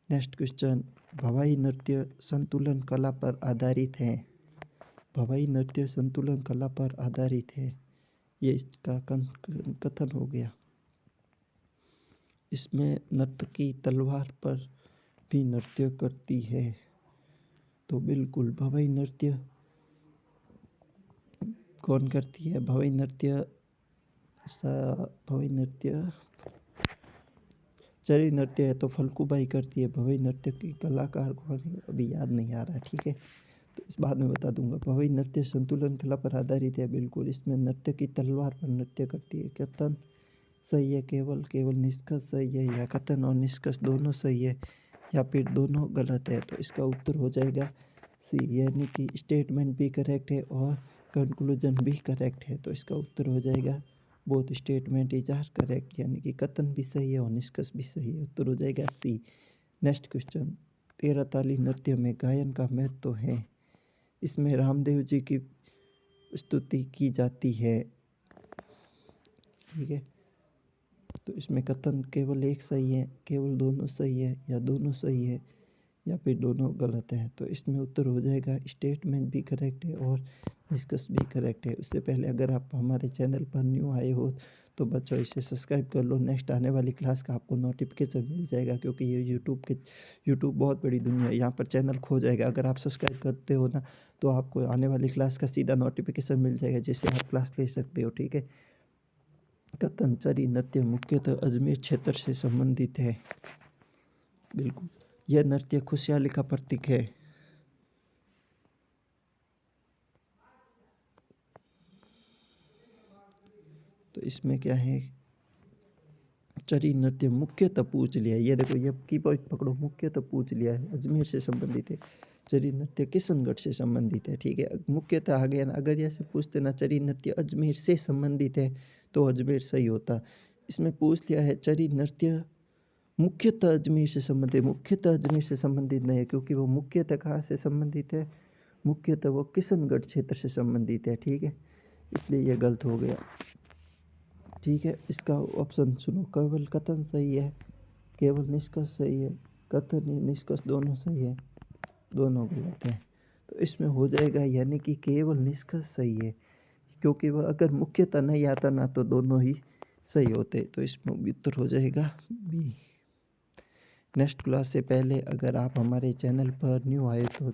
A: नेक्स्ट क्वेश्चन, भवाई नृत्य संतुलन कला पर आधारित है। भवाई नृत्य संतुलन कला पर आधारित है, ये इसका कथन हो गया। इसमें नर्तकी तलवार पर भी नृत्य करती है, तो बिल्कुल भवाई नृत्य कौन करती है? भवाई नृत्य चरी नृत्य है तो फल्गुबाई करती है। भवाई नृत्य की कलाकार कौन है अभी याद नहीं आ रहा, ठीक है, तो इस बाद में बता दूंगा। भवाई नृत्य संतुलन कला पर आधारित है, बिल्कुल। इसमें नृत्य की तलवार पर नृत्य करती है, कथन सही है, केवल निष्कर्ष सही है, या कथन और निष्कर्ष दोनों सही है, या फिर दोनों गलत है। तो इसका उत्तर हो जाएगा सी, यानी कि स्टेटमेंट भी करेक्ट है और कंक्लूजन भी करेक्ट है। तो इसका उत्तर हो जाएगा both statement is are correct, यानी कि कथन भी सही है और निष्कर्ष भी सही है। उत्तर हो जाएगा सी। नेक्स्ट क्वेश्चन, 13 ताली नृत्य में गायन का महत्व तो है। इसमें रामदेव जी की स्तुति की जाती है, ठीक है। तो इसमें कथन केवल एक सही है, केवल दोनों सही है, या दोनों सही है, या फिर दोनों गलत है। तो इसमें उत्तर हो जाएगा स्टेटमेंट भी करेक्ट है और निष्कर्ष भी करेक्ट है। उससे पहले अगर आप हमारे चैनल पर न्यू आए हो तो बच्चों इसे सब्सक्राइब कर लो, नेक्स्ट आने वाली क्लास का आपको नोटिफिकेशन मिल जाएगा, क्योंकि ये यूट्यूब बहुत बड़ी दुनिया है, यहाँ पर चैनल खो जाएगा। अगर आप सब्सक्राइब करते हो ना तो आपको आने वाली क्लास का सीधा नोटिफिकेशन मिल जाएगा, जिससे आप क्लास ले सकते हो, ठीक है। कथन चरी नृत्य मुख्यतः अजमेर क्षेत्र से संबंधित है, बिल्कुल। यह नृत्य खुशहाली का प्रतीक है। तो इसमें क्या है, चरी नृत्य मुख्यतः पूछ लिया है, ये देखो, ये की पॉइंट पकड़ो, मुख्यतः पूछ लिया है, अजमेर से संबंधित है। चरी नृत्य किशनगढ़ से संबंधित है, ठीक है। मुख्यतः आ गया ना, अगर ऐसे पूछते ना चरी नृत्य अजमेर से संबंधित है तो अजमेर सही होता। इसमें पूछ लिया है चरी नृत्य मुख्यतः अजमेर से संबंधित, मुख्यतः अजमेर से संबंधित नहीं है, क्योंकि वो मुख्यतः कहाँ से संबंधित है, मुख्यतः वो किशनगढ़ क्षेत्र से संबंधित है, ठीक है, इसलिए ये गलत हो गया, ठीक है। इसका ऑप्शन सुनो, केवल कथन सही है, केवल निष्कर्ष सही है, कथन निष्कर्ष दोनों सही है, दोनों गलत है। तो इसमें हो जाएगा यानी कि केवल निष्कर्ष सही है, क्योंकि वह अगर मुख्यतः नहीं आता ना तो दोनों ही सही होते। तो इसमें उत्तर हो जाएगा बी। नेक्स्ट क्लास से पहले अगर आप हमारे चैनल पर न्यू आए तो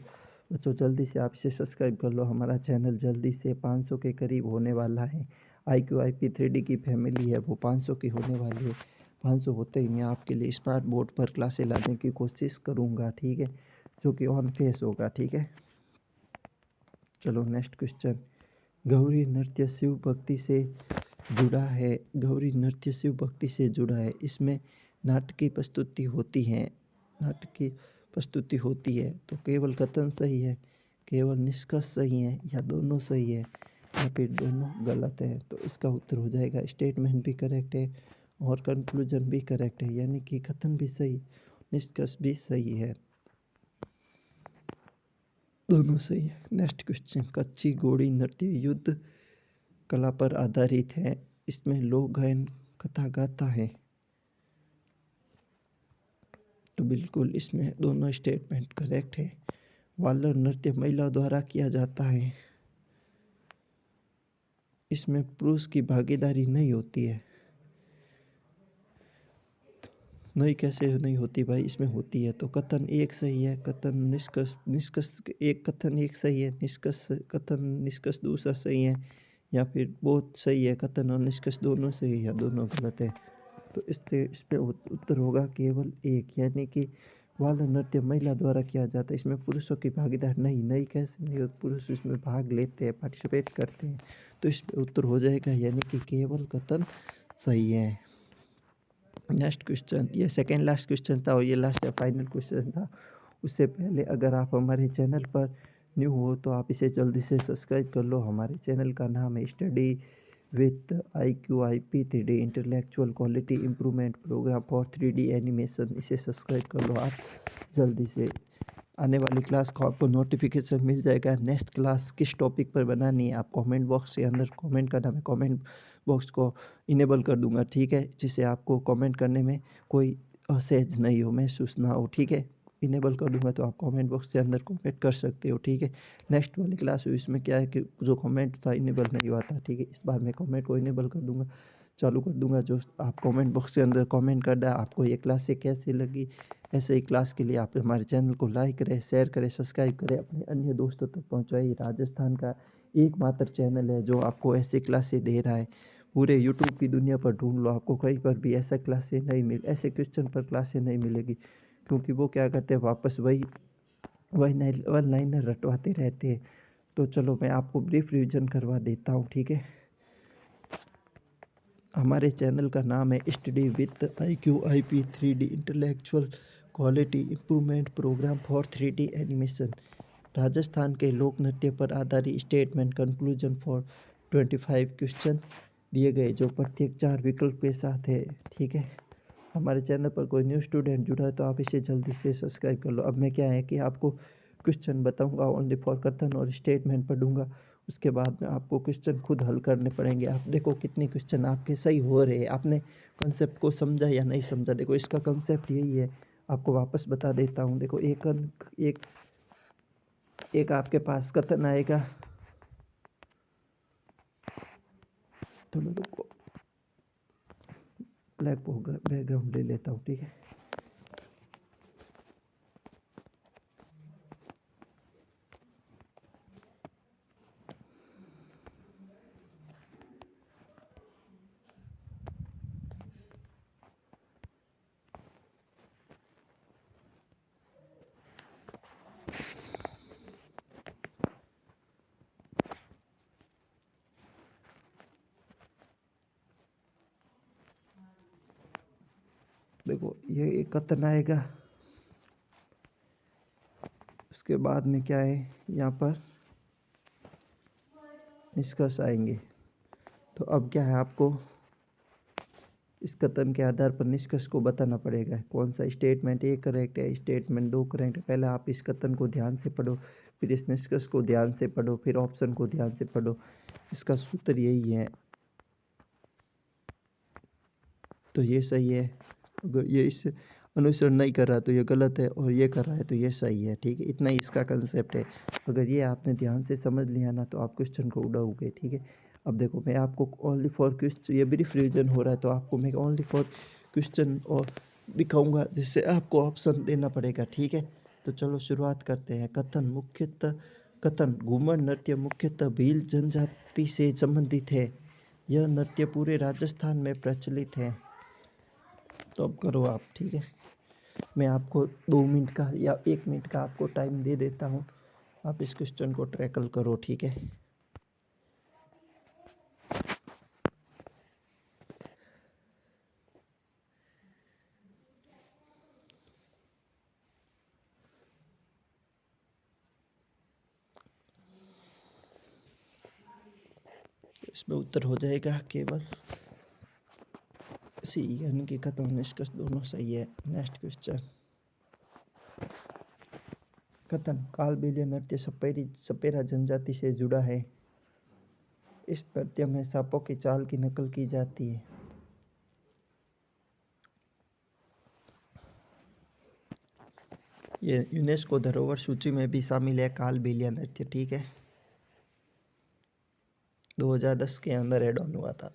A: बच्चों जल्दी से आप इसे सब्सक्राइब कर लो, हमारा चैनल जल्दी से 500 के करीब होने वाला है। IQIP 3D की फैमिली है वो 500 की होने वाली है। 500 होते ही मैं आपके लिए स्मार्ट बोर्ड पर क्लासें लाने की कोशिश करूँगा, ठीक है, जो कि ऑन फेस होगा, ठीक है। चलो नेक्स्ट क्वेश्चन, गौरी नृत्य शिव भक्ति से जुड़ा है। गौरी नृत्य शिव भक्ति से जुड़ा है, इसमें नाटकीय प्रस्तुति होती है, नाटकीय प्रस्तुति होती है। तो केवल कथन सही है, केवल निष्कर्ष सही है, या दोनों सही है, या फिर दोनों गलत है। तो इसका उत्तर हो जाएगा स्टेटमेंट भी करेक्ट है और कंक्लूजन भी करेक्ट है, यानी कि कथन भी सही, निष्कर्ष भी सही है, दोनों सही है। नेक्स्ट क्वेश्चन, कच्ची घोड़ी नृत्य युद्ध कला पर आधारित है, इसमें लोक गायन कथा गाता है। तो बिल्कुल इसमें दोनों स्टेटमेंट करेक्ट है वालर नृत्य महिलाओं द्वारा किया जाता है। इसमें पुरुष की भागीदारी नहीं होती है। नहीं, कैसे नहीं होती भाई, इसमें होती है। तो कथन एक सही है, कथन निष्कर्ष निष्कर्ष एक कथन एक सही है, निष्कर्ष कथन निष्कर्ष दूसरा सही है, या फिर बहुत सही है, कथन और निष्कर्ष दोनों सही है, दोनों गलत है। तो इस पे उत्तर होगा केवल एक, यानी कि बाल नृत्य महिला द्वारा किया जाता है, इसमें पुरुषों की भागीदार नहीं कैसे नहीं, पुरुष इसमें भाग लेते हैं, पार्टिसिपेट करते हैं। तो इस पे उत्तर हो जाएगा यानी कि केवल कथन सही है। नेक्स्ट क्वेश्चन, ये सेकेंड लास्ट क्वेश्चन था और ये लास्ट या फाइनल क्वेश्चन था। उससे पहले अगर आप हमारे चैनल पर न्यू हो तो आप इसे जल्दी से सब्सक्राइब कर लो। हमारे चैनल का नाम है study with IQIP 3D intellectual quality improvement program for 3D animation. इसे सब्सक्राइब कर लो आप जल्दी से। आने वाली क्लास को आपको नोटिफिकेशन मिल जाएगा। नेक्स्ट क्लास किस टॉपिक पर बनानी है आप कमेंट बॉक्स के अंदर कमेंट करना, मैं कमेंट बॉक्स को इनेबल कर दूंगा, ठीक है, जिससे आपको कमेंट करने में कोई असहज नहीं हो, महसूस ना हो, ठीक है। इनेबल कर दूंगा तो आप कमेंट बॉक्स के अंदर कमेंट कर सकते हो, ठीक है। नेक्स्ट वाली क्लास हुई इसमें क्या है कि जो कमेंट था इनेबल नहीं हुआ था, ठीक है, इस बार मैं कमेंट को इनेबल कर दूंगा, चालू कर दूंगा। जो आप कमेंट बॉक्स के अंदर कमेंट करना है आपको ये क्लास से कैसी लगी, ऐसे ही क्लास के लिए आप हमारे चैनल को लाइक करें, शेयर करें, सब्सक्राइब करें, अपने अन्य दोस्तों तक पहुंचाइए। राजस्थान का एकमात्र चैनल है जो आपको ऐसे क्लासेस दे रहा है। पूरे यूट्यूब की दुनिया पर ढूंढ लो, आपको कहीं पर भी ऐसा क्लासेस नहीं मिल ऐसे क्वेश्चन पर क्लासेस नहीं मिलेगी, क्योंकि वो क्या करते हैं वापस वही वही वन लाइनर रटवाते रहते हैं। तो चलो मैं आपको ब्रीफ रिविजन करवा देता हूँ, ठीक है। हमारे चैनल का नाम है study with IQIP 3D intellectual quality improvement program for 3D animation. Rajasthan के लोक नृत्य पर आधारित स्टेटमेंट कंक्लूजन फॉर 25 क्वेश्चन दिए गए, जो प्रत्येक 4 विकल्प के साथ है, ठीक है। हमारे चैनल पर कोई न्यू स्टूडेंट जुड़ा है तो आप इसे जल्दी से सब्सक्राइब कर लो। अब मैं क्या है कि आपको क्वेश्चन बताऊंगा, ओनली फॉर कथन और स्टेटमेंट पढ़ूंगा, उसके बाद में आपको क्वेश्चन खुद हल करने पड़ेंगे। आप देखो कितने क्वेश्चन आपके सही हो रहे हैं, आपने कॉन्सेप्ट को समझा या नहीं समझा। देखो इसका कॉन्सेप्ट यही है, आपको वापस बता देता हूँ। देखो एक आपके पास कथन आएगा, तो मैं देखो ब्लैक बैकग्राउंड ले लेता हूँ, ठीक है। देखो ये एक कथन आएगा, उसके बाद में क्या है यहाँ पर निष्कर्ष आएंगे। तो अब क्या है, आपको इस कथन के आधार पर निष्कर्ष को बताना पड़ेगा, कौन सा स्टेटमेंट ए करेक्ट है, स्टेटमेंट 2 करेक्ट है। पहले आप इस कथन को ध्यान से पढ़ो, फिर इस निष्कर्ष को ध्यान से पढ़ो, फिर ऑप्शन को ध्यान से पढ़ो। इसका सूत्र यही है। तो ये सही है, अगर ये इस अनुसरण नहीं कर रहा तो ये गलत है, और ये कर रहा है तो ये सही है, ठीक है। इतना ही इसका कंसेप्ट है। अगर ये आपने ध्यान से समझ लिया ना तो आप क्वेश्चन को उड़ाओगे, ठीक है। अब देखो मैं आपको ओनली फॉर क्वेश्चन, ये ब्रीफ रिविजन हो रहा है तो आपको मैं ओनली फॉर क्वेश्चन और दिखाऊंगा, जिससे आपको ऑप्शन देना पड़ेगा, ठीक है। तो चलो शुरुआत करते हैं। कथन घूमर नृत्य मुख्यतः भील जनजाति से संबंधित है। यह नृत्य पूरे राजस्थान में प्रचलित है। तो अब करो आप, ठीक है। मैं आपको 2 मिनट का या 1 मिनट का आपको टाइम दे देता हूँ, आप इस क्वेश्चन को ट्रैकल करो, ठीक है। इसमें उत्तर हो जाएगा केवल सी, यानी कि कथन निष्कर्ष दोनों सही है। नेक्स्ट क्वेश्चन, कथन कालबेलिया नृत्य सपेरा जनजाति से जुड़ा है। इस नृत्य में सांपों की चाल की नकल की जाती है। ये यूनेस्को धरोहर सूची में भी शामिल है कालबेलिया नृत्य, ठीक है। 2010 के अंदर ऐड ऑन हुआ था।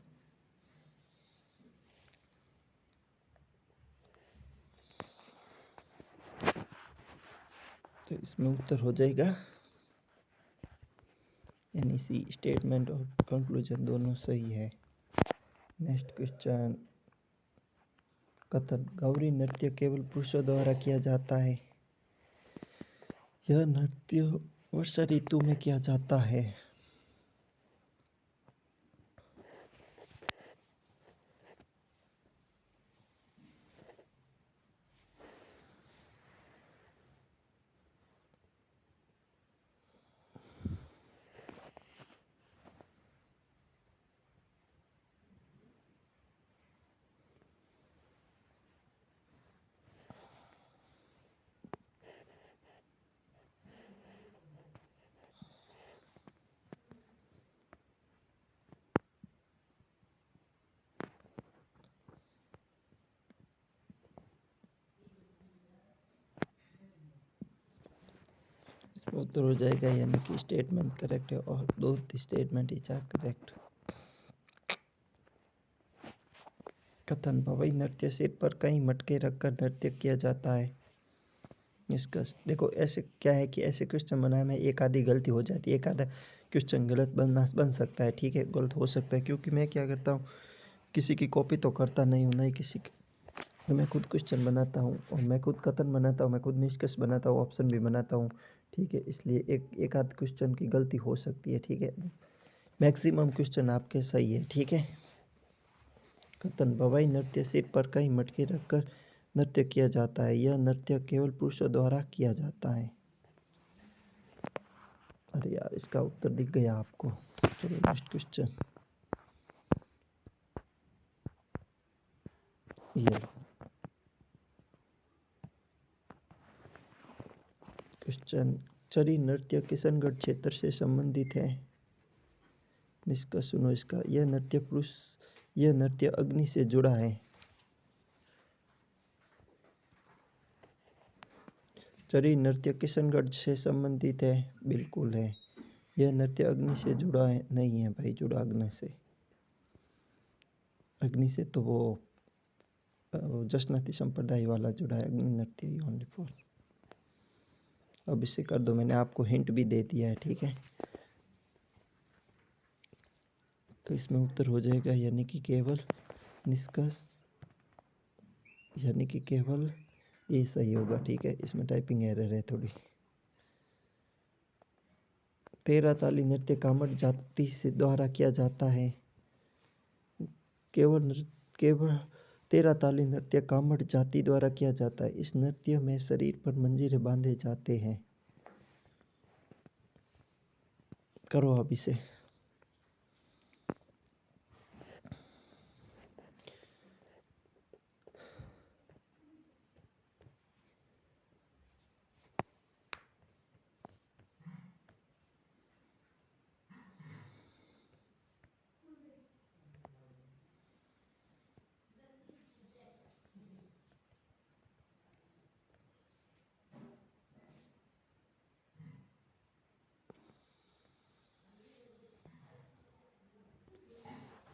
A: तो इसमें उत्तर हो जाएगा यानी सी, स्टेटमेंट और कंक्लूजन दोनों सही है। नेक्स्ट क्वेश्चन, कथन, गौरी नृत्य केवल पुरुषों द्वारा किया जाता है। यह नृत्य वर्षा ऋतु में किया जाता है। उत्तर हो जाएगा यानी कि स्टेटमेंट करेक्ट है और दो स्टेटमेंट इज आर करेक्ट। कथन, भवई नृत्य सिर पर कई मटके रखकर नृत्य किया जाता है। इसका देखो ऐसे क्या है कि ऐसे क्वेश्चन बनाने में एक आधी गलती हो जाती है, एक आधा क्वेश्चन गलत बन सकता है, ठीक है, गलत हो सकता है, क्योंकि मैं क्या करता हूँ, किसी की कॉपी तो करता नहीं हूँ, नहीं किसी की, मैं खुद क्वेश्चन बनाता हूँ और मैं खुद कथन बनाता हूँ, मैं खुद निष्कर्ष बनाता हूँ, ऑप्शन भी बनाता हूँ, ठीक है। इसलिए एक आध क्वेश्चन की गलती हो सकती है, ठीक है। मैक्सिमम क्वेश्चन आपके सही है, ठीक है। कथन, भवाई नृत्य सिर पर कई मटके रखकर नृत्य किया जाता है। यह नृत्य केवल पुरुषों द्वारा किया जाता है। अरे यार, इसका उत्तर दिख गया आपको। चलो नेक्स्ट क्वेश्चन, ये क्वेश्चन, चरी नृत्य किशनगढ़ क्षेत्र से संबंधित है। इसका सुनो, इसका, यह नृत्य अग्नि से जुड़ा है। चरी नृत्य किशनगढ़ से संबंधित है, बिल्कुल है। यह नृत्य अग्नि से जुड़ा है, नहीं है भाई, जुड़ा अग्नि से तो वो जसनाती संप्रदाय वाला जुड़ा है, अग्नि नृत्य ओनली फॉर। अब इसे कर दो, मैंने आपको हिंट भी दे दिया है, ठीक है। तो इसमें उत्तर हो जाएगा यानी कि केवल, निष्कर्ष यानी कि केवल ये सही होगा, ठीक है। इसमें टाइपिंग एरर है थोड़ी। तेरह ताली नृत्य कामड़ जाति से द्वारा किया जाता है। केवल तेरह ताली नृत्य कामड़ जाति द्वारा किया जाता है। इस नृत्य में शरीर पर मंजीरे बांधे जाते हैं। करो अब इसे।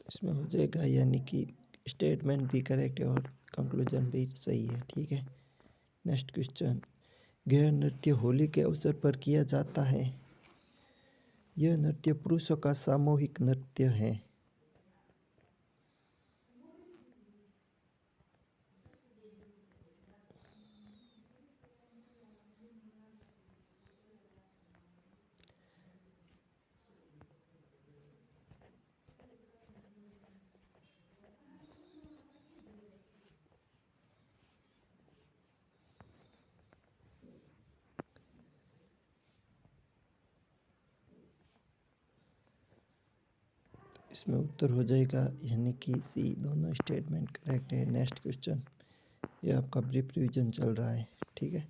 A: इसमें हो जाएगा यानी कि स्टेटमेंट भी करेक्ट है और कंक्लूजन भी सही है, ठीक है। नेक्स्ट क्वेश्चन, गैर नृत्य होली के अवसर पर किया जाता है। यह नृत्य पुरुषों का सामूहिक नृत्य है। इसमें उत्तर हो जाएगा यानी कि सी, दोनों स्टेटमेंट करेक्ट है। नेक्स्ट क्वेश्चन, ये आपका ब्रीफ रिवीजन चल रहा है, ठीक है।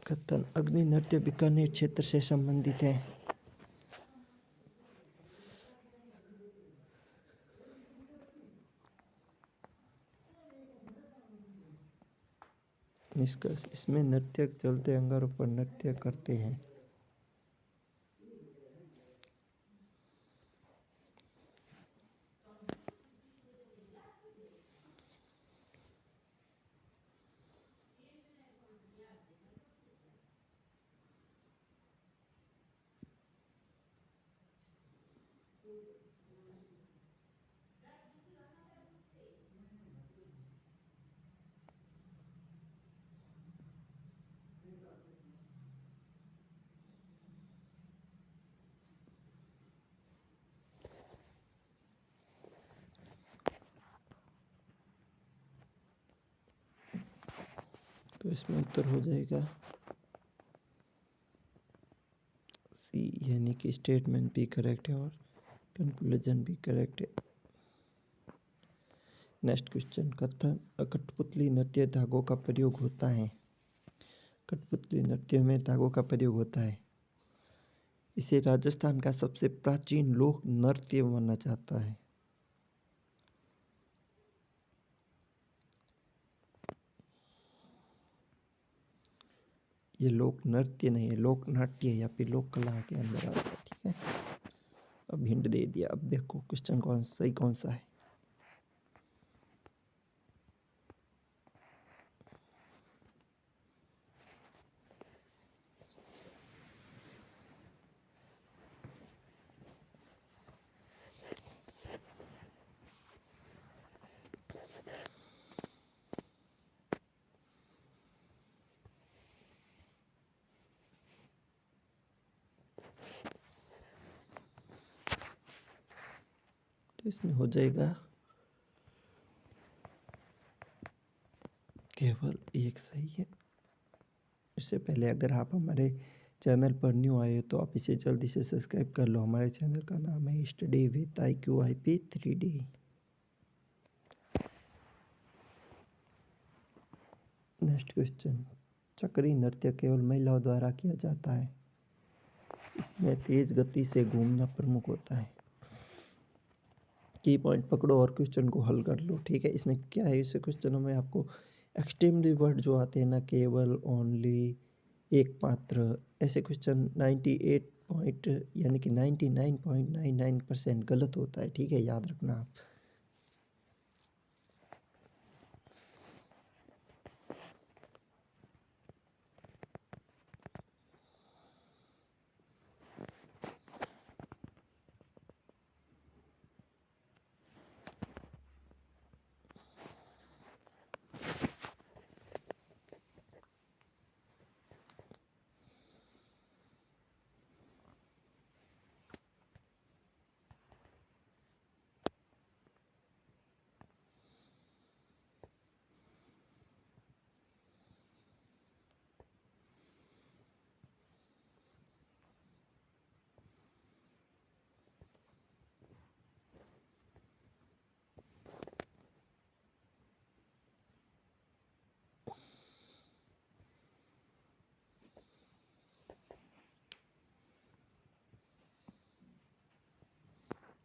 A: कथन, अग्नि नृत्य बीकानेर क्षेत्र से संबंधित है। निष्कर्ष, इसमें नर्तक चलते अंगारों पर नृत्य करते हैं। तो इसमें उत्तर हो जाएगा सी, यानी कि स्टेटमेंट भी करेक्ट है और कंक्लूजन भी करेक्ट है। नेक्स्ट क्वेश्चन, कथन कठपुतली नृत्य धागों का प्रयोग होता है। कठपुतली नृत्य में धागों का प्रयोग होता है। इसे राजस्थान का सबसे प्राचीन लोक नृत्य माना जाता है। ये लोक नृत्य नहीं है, लोक नाट्य या फिर लोक कला के अंदर आता है। ठीक है, अब हिंट दे दिया। अब देखो क्वेश्चन कौन सा है। तो इसमें हो जाएगा केवल एक सही है। इससे पहले अगर आप हमारे चैनल पर न्यू आए हो तो आप इसे जल्दी से सब्सक्राइब कर लो। हमारे चैनल का नाम है study with IQIP 3D। Next question, चक्री नृत्य केवल महिलाओं द्वारा किया जाता है। इसमें तेज गति से घूमना प्रमुख होता है। की पॉइंट पकड़ो और क्वेश्चन को हल कर लो। ठीक है, इसमें क्या है, इस क्वेश्चनों में आपको एक्सट्रीमली वर्ड जो आते हैं ना, केवल, ओनली, एक मात्र, ऐसे क्वेश्चन 98 पॉइंट यानी कि 99.99% गलत होता है। ठीक है, याद रखना आप।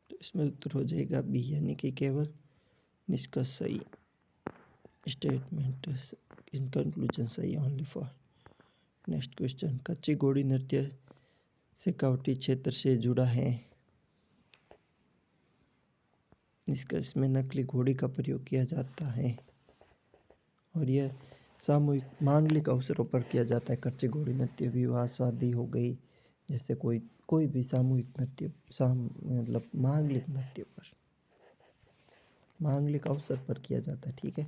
A: तो इसमें उत्तर हो जाएगा बी, यानी कि केवल। निष्कर्ष सही, स्टेटमेंट इन कंक्लूजन सही, ओनली फॉर। नेक्स्ट क्वेश्चन, कच्ची घोड़ी नृत्य शेखावटी क्षेत्र से जुड़ा है। इसमें नकली घोड़ी का प्रयोग किया जाता है और यह सामूहिक मांगलिक अवसरों पर किया जाता है। कच्ची घोड़ी नृत्य विवाह शादी हो गई, जैसे कोई भी सामूहिक नृत्य, मतलब मांगलिक नृत्य पर, मांगलिक अवसर पर किया जाता है। ठीक है,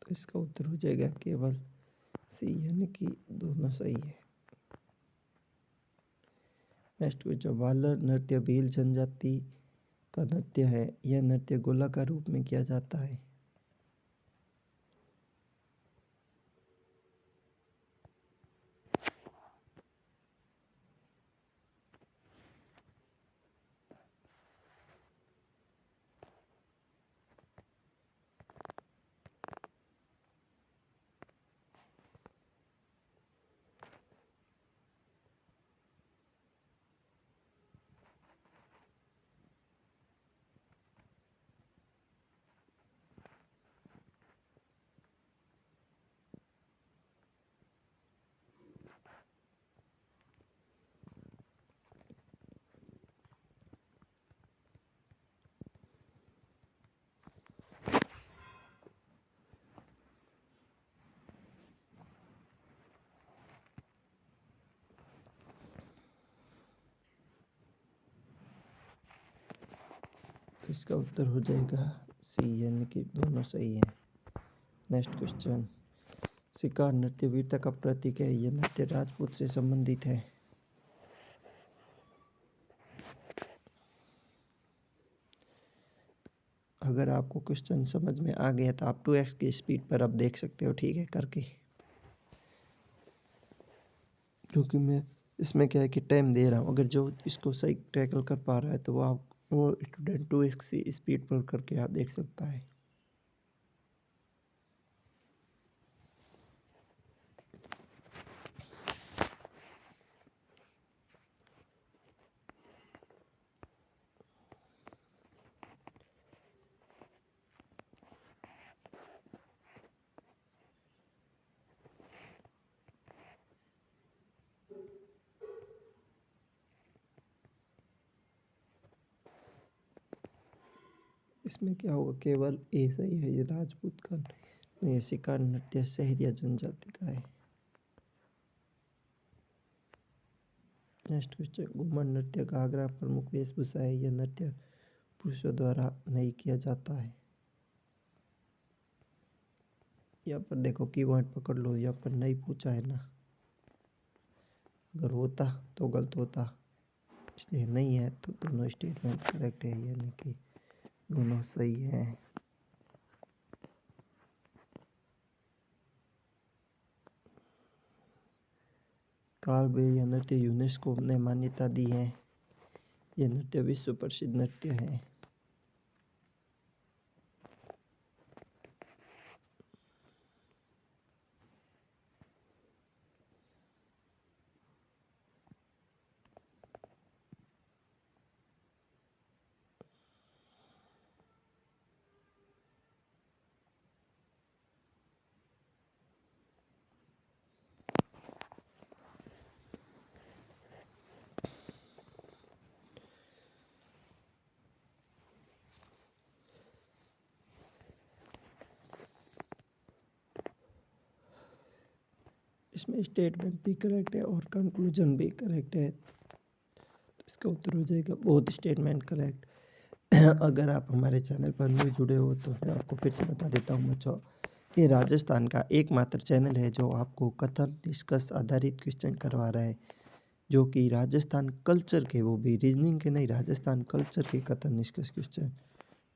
A: तो इसका उत्तर हो जाएगा केवल सी, यानी कि दोनों सही है। नेक्स्ट क्वेश्चन, वालर नृत्य भील जनजाति का नृत्य है। यह नृत्य गोलाकार रूप में किया जाता है। तो इसका उत्तर हो जाएगा सी, यानी कि दोनों सही है। नेक्स्ट क्वेश्चन, शिकार नृत्य वीरता का प्रतीक है। यह नृत्य राजपूत से संबंधित है। अगर आपको क्वेश्चन समझ में आ गया तो आप 2x की स्पीड पर अब देख सकते हो, ठीक है, करके, क्योंकि मैं इसमें क्या है कि टाइम दे रहा हूँ। अगर जो इसको सही टैकल कर पा रहा है तो वो स्टूडेंट 2x की स्पीड पर करके आप देख सकता है। इसमें क्या होगा, केवल ए सही है। ये राजपूत का नहीं, ये शिकार नृत्य सहरिया जनजाति का है। नेक्स्ट क्वेश्चन, घूमर नृत्य घाघरा प्रमुख वेशभूषा है। यह नृत्य पुरुषों द्वारा नहीं किया जाता है। यहाँ पर देखो कीवर्ड पकड़ लो, यहाँ पर नहीं पूछा है ना, अगर होता तो गलत होता, इसलिए नहीं है। तो दोनों स्टेटमेंट करेक्ट है, यानी कि दोनों सही हैं। कालबेलिया नृत्य यूनेस्को ने मान्यता दी है। यह नृत्य विश्व प्रसिद्ध नृत्य है। इसमें स्टेटमेंट भी करेक्ट है और कंक्लूजन भी करेक्ट है, तो इसका उत्तर हो जाएगा बोथ स्टेटमेंट करेक्ट। अगर आप हमारे चैनल पर न्यू जुड़े हो तो मैं आपको फिर से बता देता हूँ बच्चों, ये राजस्थान का एकमात्र चैनल है जो आपको कथन डिस्कस आधारित क्वेश्चन करवा रहा है, जो कि राजस्थान कल्चर के, वो भी रीजनिंग के नहीं, राजस्थान कल्चर के कथन डिस्कस क्वेश्चन,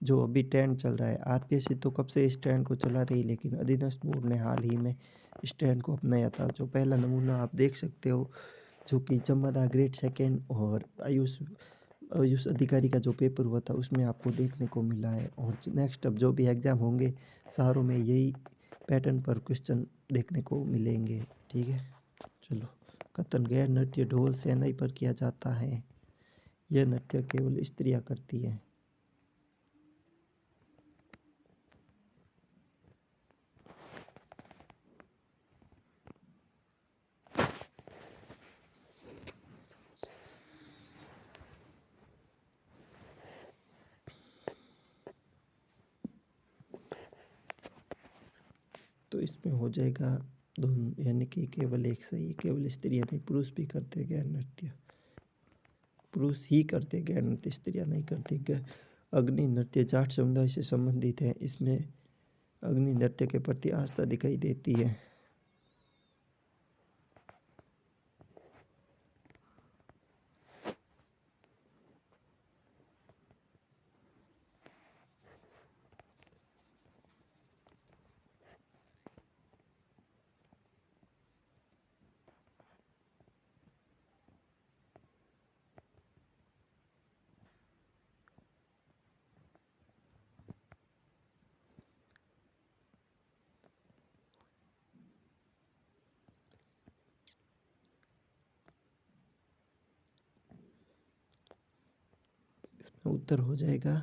A: जो अभी ट्रेंड चल रहा है। आरपीएससी तो कब से इस ट्रेंड को चला रही है, लेकिन अधीनस्थ बोर्ड ने हाल ही में इस ट्रेंड को अपनाया था। जो पहला नमूना आप देख सकते हो, जो कि जमदा ग्रेड सेकेंड और आयुष अधिकारी का जो पेपर हुआ था उसमें आपको देखने को मिला है। और नेक्स्ट अब जो भी एग्ज़ाम होंगे शहरों में, यही पैटर्न पर क्वेश्चन देखने को मिलेंगे, ठीक है। चलो, कथन, गैर नृत्य ढोल सेनाई पर किया जाता है। यह नृत्य केवल स्त्रियां करती हैं। तो इसमें हो जाएगा दोनों, यानी कि केवल एक सही है। केवल स्त्रियां नहीं, पुरुष भी करते गैर नृत्य, पुरुष ही करते गैर नृत्य, स्त्रियां नहीं करती। अग्नि नृत्य जाट समुदाय से संबंधित है। इसमें अग्नि नृत्य के प्रति आस्था दिखाई देती है। इसमें उत्तर हो जाएगा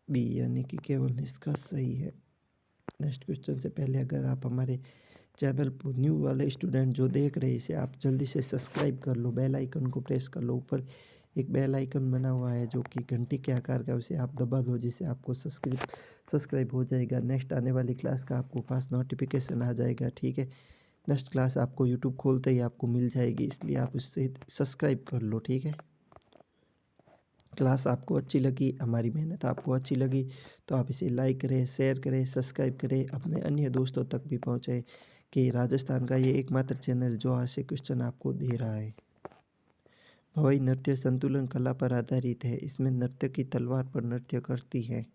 A: बी, यानी कि केवल निष्कर्ष सही है। नेक्स्ट क्वेश्चन से पहले अगर आप हमारे चैनल पर न्यू वाले स्टूडेंट जो देख रहे हैं इसे आप जल्दी से सब्सक्राइब कर लो, बेल आइकन को प्रेस कर लो। ऊपर एक बेल आइकन बना हुआ है जो कि घंटी के आकार का, उसे आप दबा दो जिससे आपको सब्सक्राइब हो जाएगा। नेक्स्ट आने वाली क्लास का आपको पास नोटिफिकेशन आ जाएगा, ठीक है। नेक्स्ट क्लास आपको यूट्यूब खोलते ही आपको मिल जाएगी, इसलिए आप उससे सब्सक्राइब कर लो, ठीक है। क्लास आपको अच्छी लगी, हमारी मेहनत आपको अच्छी लगी तो आप इसे लाइक करें, शेयर करें, सब्सक्राइब करें, अपने अन्य दोस्तों तक भी पहुँचाएं कि राजस्थान का ये एकमात्र चैनल जो ऐसे क्वेश्चन आपको दे रहा है। भवाई नृत्य संतुलन कला पर आधारित है। इसमें नर्तकी की तलवार पर नृत्य करती है।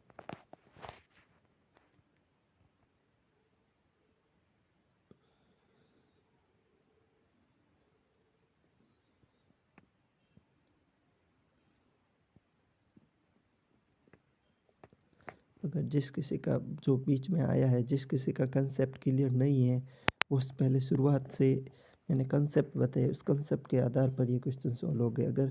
A: अगर जिस किसी का जो बीच में आया है, जिस किसी का कंसेप्ट क्लियर नहीं है, उस पहले शुरुआत से मैंने कंसेप्ट बताया, उस कंसेप्ट के आधार पर ये क्वेश्चन सॉल्व हो गए। अगर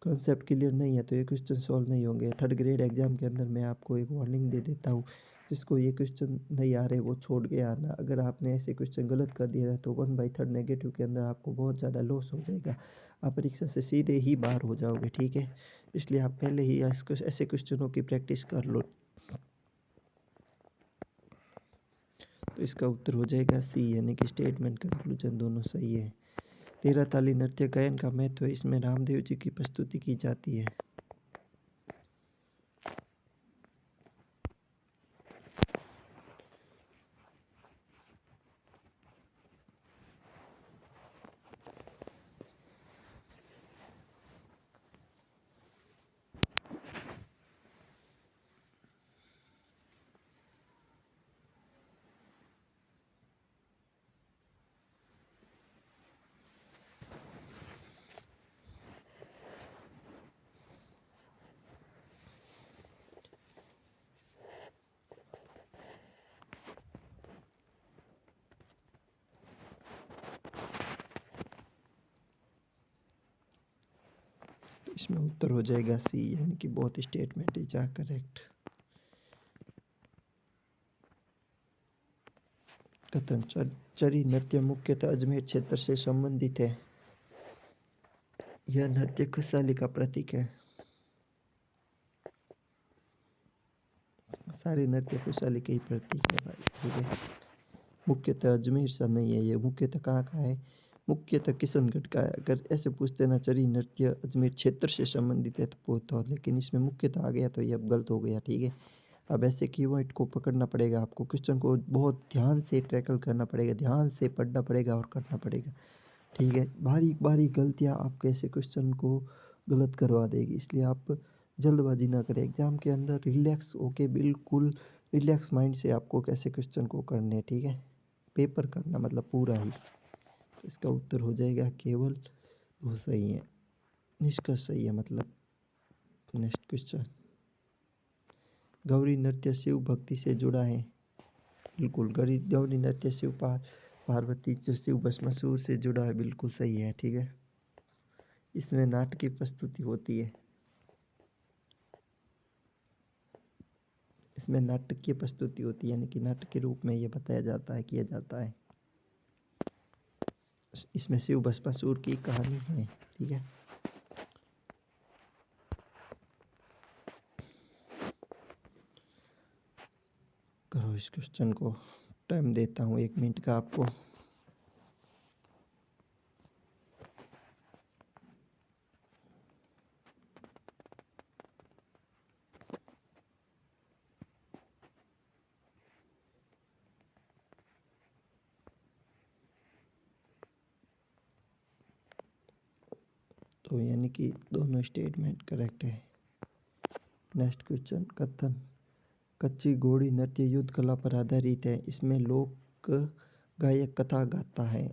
A: कंसेप्ट क्लियर नहीं है तो ये क्वेश्चन सॉल्व नहीं होंगे। थर्ड ग्रेड एग्जाम के अंदर मैं आपको एक वार्निंग दे देता हूँ, जिसको ये क्वेश्चन नहीं आ रहे वो छोड़ के आना। अगर आपने ऐसे क्वेश्चन गलत कर दिया तो 1/3 नेगेटिव के अंदर आपको बहुत ज़्यादा लॉस हो जाएगा, आप परीक्षा से सीधे ही बाहर हो जाओगे, ठीक है। इसलिए आप पहले ही ऐसे क्वेश्चनों की प्रैक्टिस कर लो। तो इसका उत्तर हो जाएगा सी, यानी कि स्टेटमेंट कंक्लूजन दोनों सही है। 13 ताली नृत्य गायन का महत्व है। इसमें रामदेव जी की प्रस्तुति की जाती है। तो इसमें उत्तर हो जाएगा सी, यानी कि both statement is are correct. कथन चरी नृत्य मुख्यतः अजमेर क्षेत्र से संबंधित है। यह नृत्य खुशहाली का प्रतीक है। सारे नृत्य खुशहाली के ही प्रतीक है भाई, ठीक है। मुख्यतः अजमेर सा नहीं है, ये मुख्यतः कहाँ का है, मुख्यतः किशनगढ़ का है। अगर ऐसे पूछते ना चरी नृत्य अजमेर क्षेत्र से संबंधित है तो पूछता, लेकिन इसमें मुख्यतः आ गया तो ये अब गलत हो गया, ठीक है। अब ऐसे कीवर्ड को पकड़ना पड़ेगा आपको, क्वेश्चन को बहुत ध्यान से टैकल करना पड़ेगा, ध्यान से पढ़ना पड़ेगा और करना पड़ेगा, ठीक है। बारीक बारीक गलतियाँ आपके ऐसे क्वेश्चन को गलत करवा देगी, इसलिए आप जल्दबाजी ना करें। एग्ज़ाम के अंदर रिलैक्स होके, बिल्कुल रिलैक्स माइंड से आपको कैसे क्वेश्चन को करने हैं, ठीक है। पेपर करना मतलब पूरा ही। तो इसका उत्तर हो जाएगा केवल दो सही है, निष्कर्ष सही है मतलब। नेक्स्ट क्वेश्चन, गौरी नृत्य शिव भक्ति से जुड़ा है। बिल्कुल, गौरी नृत्य शिव पार्वती जो शिव भस्मासुर से जुड़ा है, बिल्कुल सही है, ठीक है। इसमें नाटकीय प्रस्तुति होती है। इसमें नाटकीय प्रस्तुति होती है, यानी कि नाटक के रूप में ये बताया जाता है, किया जाता है। इसमें शिव भस्मासुर की कहानी है, ठीक है। करो इस क्वेश्चन को, टाइम देता हूँ 1 मिनट का आपको। तो यानी कि दोनों स्टेटमेंट करेक्ट है। नेक्स्ट क्वेश्चन, कथन कच्ची घोड़ी नृत्य युद्ध कला पर आधारित है, इसमें लोक गायक कथा गाता है।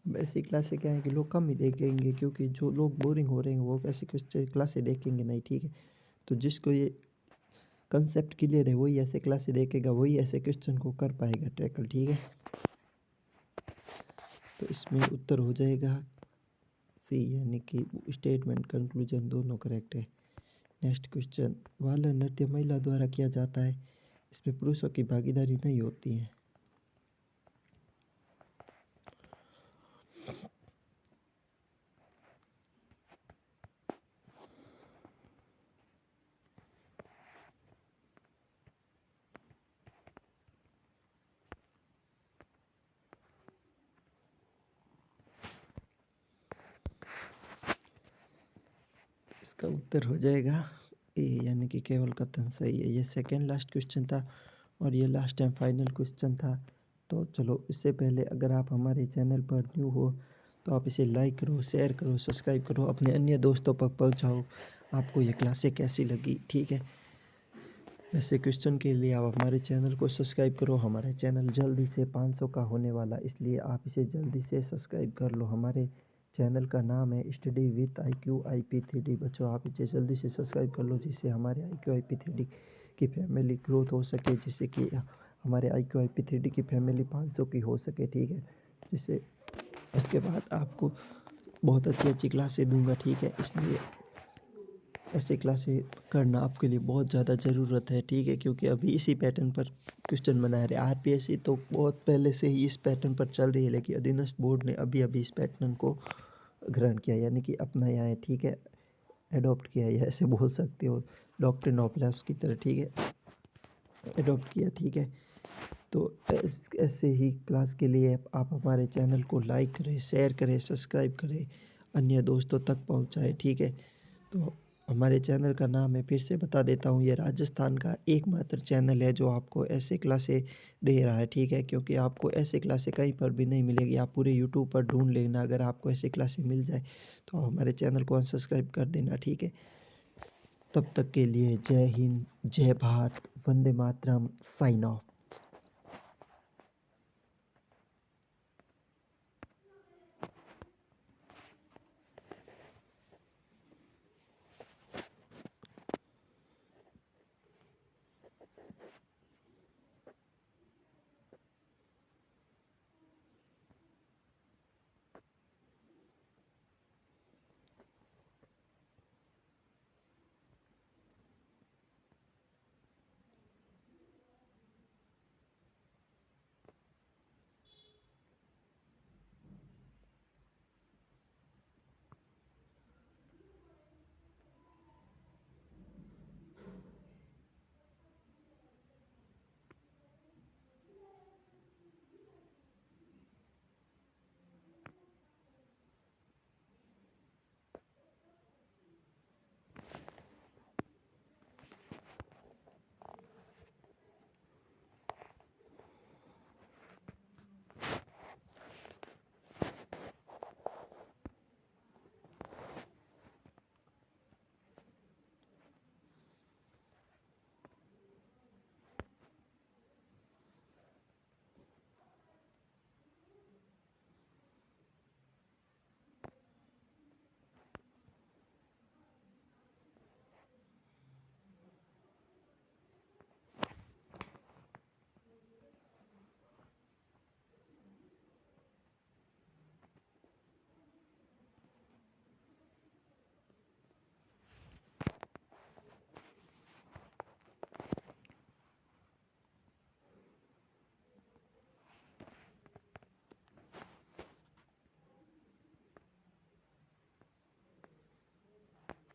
A: अब ऐसी क्लासें क्या है कि लोग कम ही देखेंगे, क्योंकि जो लोग बोरिंग हो रहे हैं वो ऐसी कुछ क्लासें देखेंगे नहीं, ठीक है। तो जिसको ये कंसेप्ट क्लियर है वही ऐसे क्लासें देखेगा, वही ऐसे क्वेश्चन को कर पाएगा टैकल, ठीक है। तो इसमें उत्तर हो जाएगा सी, यानी कि स्टेटमेंट कंक्लूजन दोनों करेक्ट है। नेक्स्ट क्वेश्चन, वाला नृत्य महिला द्वारा किया जाता है, इसमें पुरुषों की भागीदारी नहीं होती है। इसका उत्तर हो जाएगा ए, यानी कि केवल कथन सही है। ये सेकंड लास्ट क्वेश्चन था और ये लास्ट टाइम फाइनल क्वेश्चन था। तो चलो, इससे पहले अगर आप हमारे चैनल पर न्यू हो तो आप इसे लाइक करो, शेयर करो, सब्सक्राइब करो, अपने अन्य दोस्तों तक पहुंचाओ आपको ये क्लासें कैसी लगी, ठीक है। ऐसे क्वेश्चन के लिए आप हमारे चैनल को सब्सक्राइब करो। हमारा चैनल जल्दी से 500 का होने वाला, इसलिए आप इसे जल्दी से सब्सक्राइब कर लो। हमारे चैनल का नाम है स्टडी विथ IQ IP3D। बच्चों, आप इसे जल्दी से सब्सक्राइब कर लो, जिससे हमारे IQ IP3D की फैमिली ग्रोथ हो सके, जिससे कि हमारे IQ IP3D की फैमिली 500 की हो सके, ठीक है। जिससे इसके बाद आपको बहुत अच्छी अच्छी क्लासें दूंगा, ठीक है। इसलिए ऐसे क्लासें करना आपके लिए बहुत ज़्यादा ज़रूरत है, ठीक है, क्योंकि अभी इसी पैटर्न पर क्वेश्चन बना रहे। RPSC तो बहुत पहले से ही इस पैटर्न पर चल रही है, लेकिन अधीनस्थ बोर्ड ने अभी अभी इस पैटर्न को ग्रहण किया, यानी कि अपनाया है, ठीक है, एडॉप्ट किया है, ऐसे बोल सकते हो, डॉक्ट्रिन ऑफ लैब्स की तरह, ठीक है, एडॉप्ट किया, ठीक है। तो ऐसे ही क्लास के लिए आप हमारे चैनल को लाइक करें, शेयर करें, सब्सक्राइब करें, अन्य दोस्तों तक पहुंचाएं, ठीक है। तो हमारे चैनल का नाम है, फिर से बता देता हूँ, ये राजस्थान का एकमात्र चैनल है जो आपको ऐसे क्लासें दे रहा है, ठीक है, क्योंकि आपको ऐसे क्लासें कहीं पर भी नहीं मिलेगी। आप पूरे यूट्यूब पर ढूंढ लेना, अगर आपको ऐसी क्लासें मिल जाए तो हमारे चैनल को अनसब्सक्राइब कर देना, ठीक है। तब तक के लिए जय हिंद, जय भारत, वंदे मातरम, साइन ऑफ।